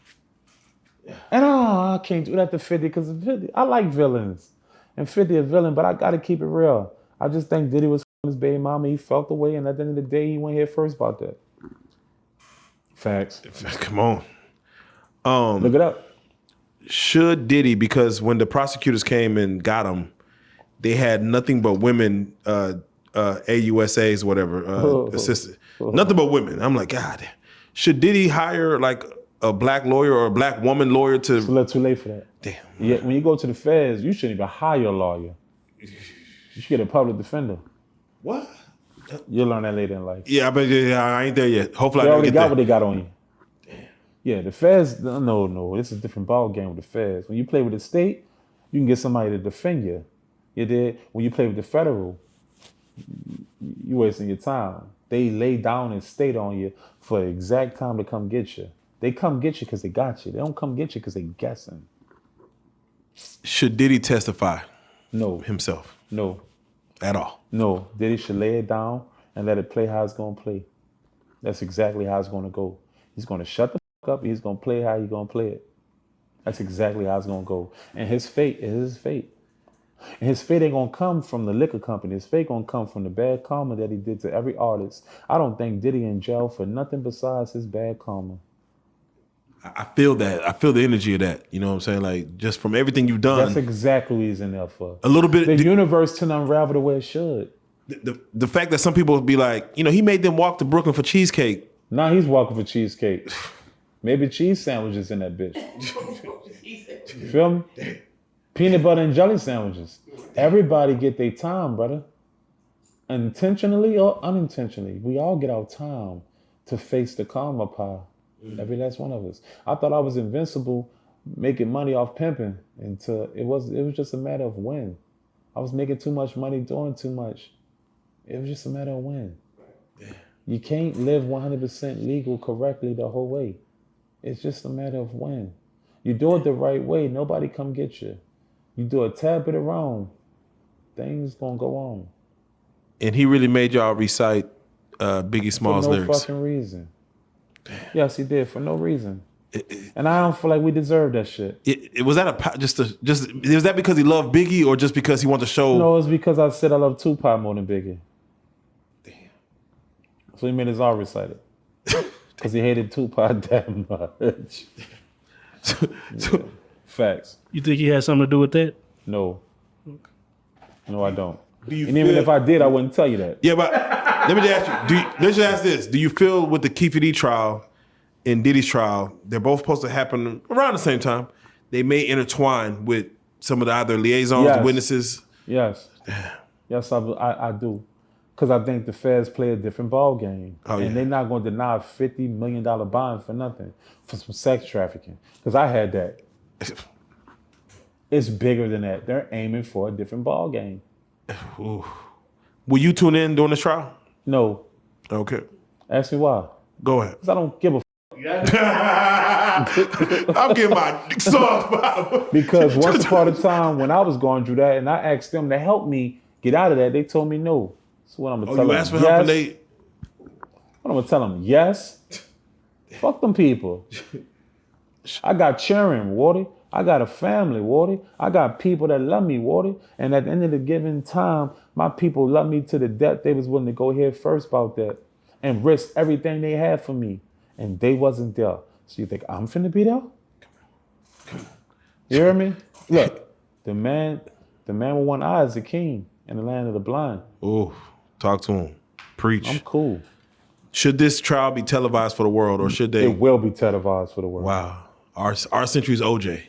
And I can't do that to 50 because of 50. I like villains. And 50 a villain, but I got to keep it real. I just think Diddy was his baby mama. He felt the way, and at the end of the day, he went here first about that. Facts. Come on. Look it up. Should Diddy, because when the prosecutors came and got him, they had nothing but women AUSAs, whatever, assistant. Nothing but women. I'm like, God, should Diddy hire like a black lawyer or a black woman lawyer to? It's a little too late for that. Damn. Yeah, when you go to the feds, you shouldn't even hire a lawyer. You should get a public defender. What? You'll learn that later in life. Yeah, but I ain't there yet. Hopefully, They I already get got there. what they got on you. Yeah, the feds, no. It's a different ball game with the feds. When you play with the state, you can get somebody to defend you. You did. When you play with the federal, you wasting your time. They lay down and state on you for the exact time to come get you. They come get you because they got you. They don't come get you because they guessing. Should Diddy testify No, himself no, at all? no. Diddy should lay it down and let it play how it's going to play. That's exactly how it's going to go. He's going to shut the fuck up. He's going to play how he's going to play it. That's exactly how it's going to go. And his fate is his fate. And his fate ain't going to come from the liquor company. His fate going to come from the bad karma that he did to every artist. I don't think Diddy in jail for nothing besides his bad karma. I feel that. I feel the energy of that. You know what I'm saying? Like, just from everything you've done. That's exactly what he's in there for. A little bit. The universe to unravel the way it should. The fact that some people be like, you know, he made them walk to Brooklyn for cheesecake. Now he's walking for cheesecake. Maybe cheese sandwiches in that bitch. You feel me? Peanut butter and jelly sandwiches. Everybody get their time, brother. Intentionally or unintentionally. We all get our time to face the karma pie. Every last one of us. I thought I was invincible making money off pimping until it was just a matter of when. I was making too much money doing too much. It was just a matter of when. You can't live 100% legal correctly the whole way. It's just a matter of when. You do it the right way, nobody come get you. You do a tad bit of wrong, things gonna go on. And he really made y'all recite Biggie Smalls for no lyrics. fucking reason. Yes, he did for no reason. And I don't feel like we deserve that shit. Was that just was that because he loved Biggie or just because he wanted to show? No, it's because I said I love Tupac more than Biggie. Damn. So he made his all recited. Because he hated Tupac that much. Yeah. Facts. You think he had something to do with that? No. No, I don't. Do you And even if I did, I wouldn't tell you that. Yeah, but let me just ask you. Let's just ask this: do you feel with the Keefe D trial and Diddy's trial, they're both supposed to happen around the same time? They may intertwine with some of the other liaisons, Yes. witnesses. Yes. Yes, I do. Because I think the feds play a different ball game. Oh, yeah. And they're not going to deny a $50 million bond for nothing, for some sex trafficking. Because I had that. It's bigger than that. They're aiming for a different ball game. Ooh. Will you tune in during the trial? No. Okay. Ask me why. Go ahead. Because I don't give a I'm getting my sauce. Because once upon a time when I was going through that and I asked them to help me get out of that, they told me no. So what I'm gonna tell them? You asked for help and they... What I'm gonna tell them? Yes. Fuck them people. I got cheering, Wardy. I got a family, Wardy. I got people that love me, Wardy. And at the end of the given time, my people love me to the depth they was willing to go head first about that and risk everything they had for me. And they wasn't there. So you think I'm finna be there? You hear me? Look, the man with one eye is the king in the land of the blind. Oh, talk to him. Preach. I'm cool. Should this trial be televised for the world or should they? It will be televised for the world. Wow. Our century's OJ.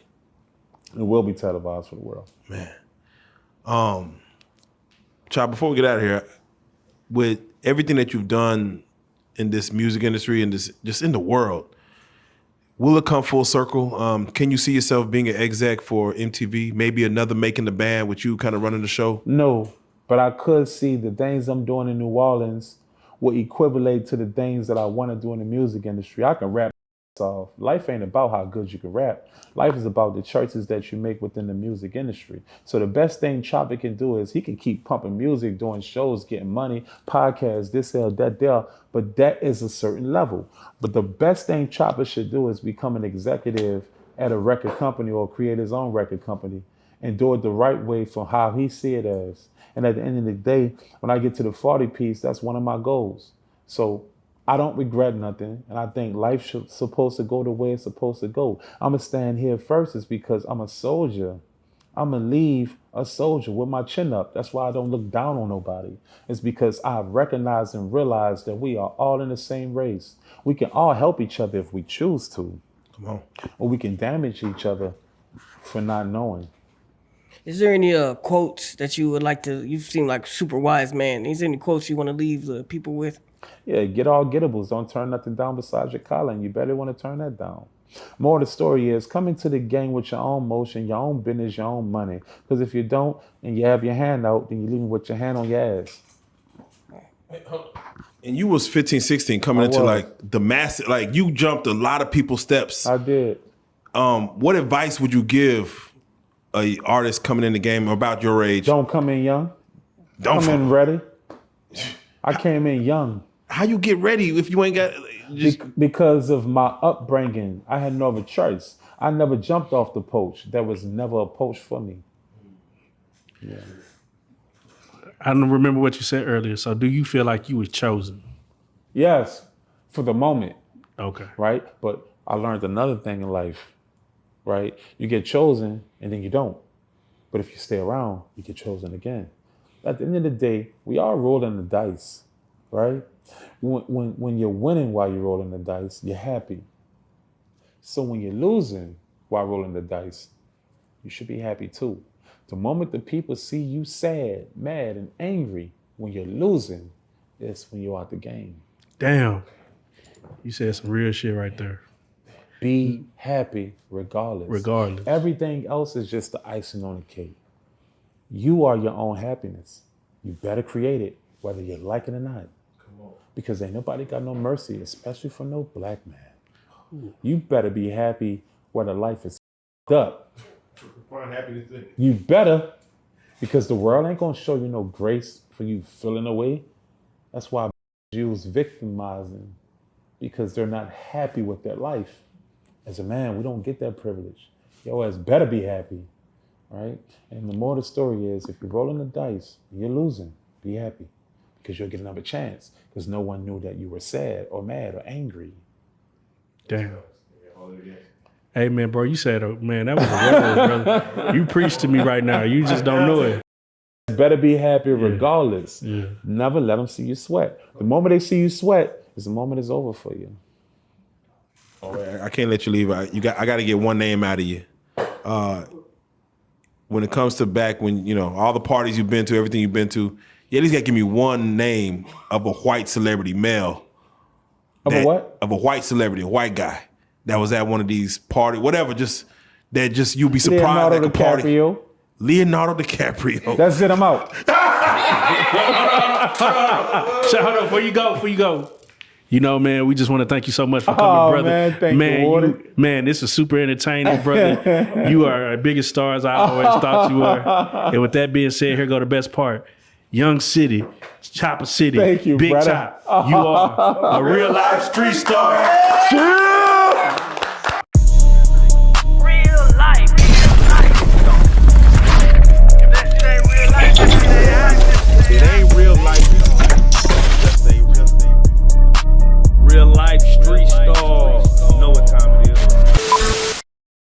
It will be televised for the world. Man. Child, before we get out of here, with everything that you've done in this music industry and this just in the world, will it come full circle? Can you see yourself being an exec for MTV? Maybe another Making the Band with you kind of running the show? No, but I could see the things I'm doing in New Orleans will equivalent to the things that I want to do in the music industry. I can rap off. Life ain't about how good you can rap. Life is about the choices that you make within the music industry. So the best thing Chopper can do is he can keep pumping music, doing shows, getting money, podcasts, this, that, there. But that is a certain level. But the best thing Chopper should do is become an executive at a record company or create his own record company and do it the right way for how he see it as. And at the end of the day, when I get to the 40 piece, that's one of my goals. So I don't regret nothing, and I think life should supposed to go the way it's supposed to go. I'm going to stand here first is because I'm a soldier. I'm going to leave a soldier with my chin up. That's why I don't look down on nobody. It's because I recognize and realize that we are all in the same race. We can all help each other if we choose to. Come on. Or we can damage each other for not knowing. Is there any quotes that you would like to, you seem like a super wise man. Is there any quotes you want to leave the people with? Yeah, get all gettables. Don't turn nothing down besides your collar, and you better want to turn that down. More of the story is come into the game with your own motion, your own business, your own money. Because if you don't and you have your hand out, then you're leaving with your hand on your ass. And you was 15, 16 coming into like the massive, like you jumped a lot of people's steps. I did. What advice would you give a artist coming in the game about your age? Don't come in young. Come in ready. I came in young. How you get ready if you ain't got... Because of my upbringing, I had no other choice. I never jumped off the poach. There was never a poach for me. Yeah. I don't remember what you said earlier. So do you feel like you were chosen? Yes, for the moment. Okay. Right? But I learned another thing in life, right? You get chosen and then you don't. But if you stay around, you get chosen again. At the end of the day, we are rolling the dice, right? When you're winning while you're rolling the dice, you're happy. So when you're losing while rolling the dice, you should be happy too. The moment the people see you sad, mad, and angry when you're losing, it's when you're out the game. Damn. You said some real shit right there. Be happy regardless. Regardless. Everything else is just the icing on the cake. You are your own happiness. You better create it, whether you like it or not. Because ain't nobody got no mercy, especially for no black man. You better be happy whether life is up. You better, because the world ain't gonna show you no grace for you feeling away. That's why Jews victimizing, because they're not happy with their life. As a man, we don't get that privilege. Your ass better be happy, right? And the more the story is, if you're rolling the dice and you're losing, be happy. Because you'll get another chance. Because no one knew that you were sad or mad or angry. Damn. Hey, man, bro, you said, man, that was a word, brother. You preached to me right now. You just don't know it. Better be happy regardless. Yeah. Never let them see you sweat. The moment they see you sweat is the moment it's over for you. Oh, I can't let you leave. I got to get one name out of you. When it comes to back when, you know, all the parties you've been to, everything you've been to, you at least got to give me one name of a white celebrity, male. Of a what? Of a white celebrity, a white guy that was at one of these parties, whatever, just you'll be surprised Leonardo at the party. DiCaprio. Leonardo DiCaprio. That's it, I'm out. Hold on, before you go. You know, man, we just want to thank you so much for coming, brother. Man, thank you, man, this is super entertaining, brother. You are a biggest star as I always thought you were. And with that being said, here go the best part. Young City, Chopper City, Thank you, Big brother. Chop. You are a real life street star. Real life. If that shit ain't real life, It ain't real life. Just ain't real. Real life street star.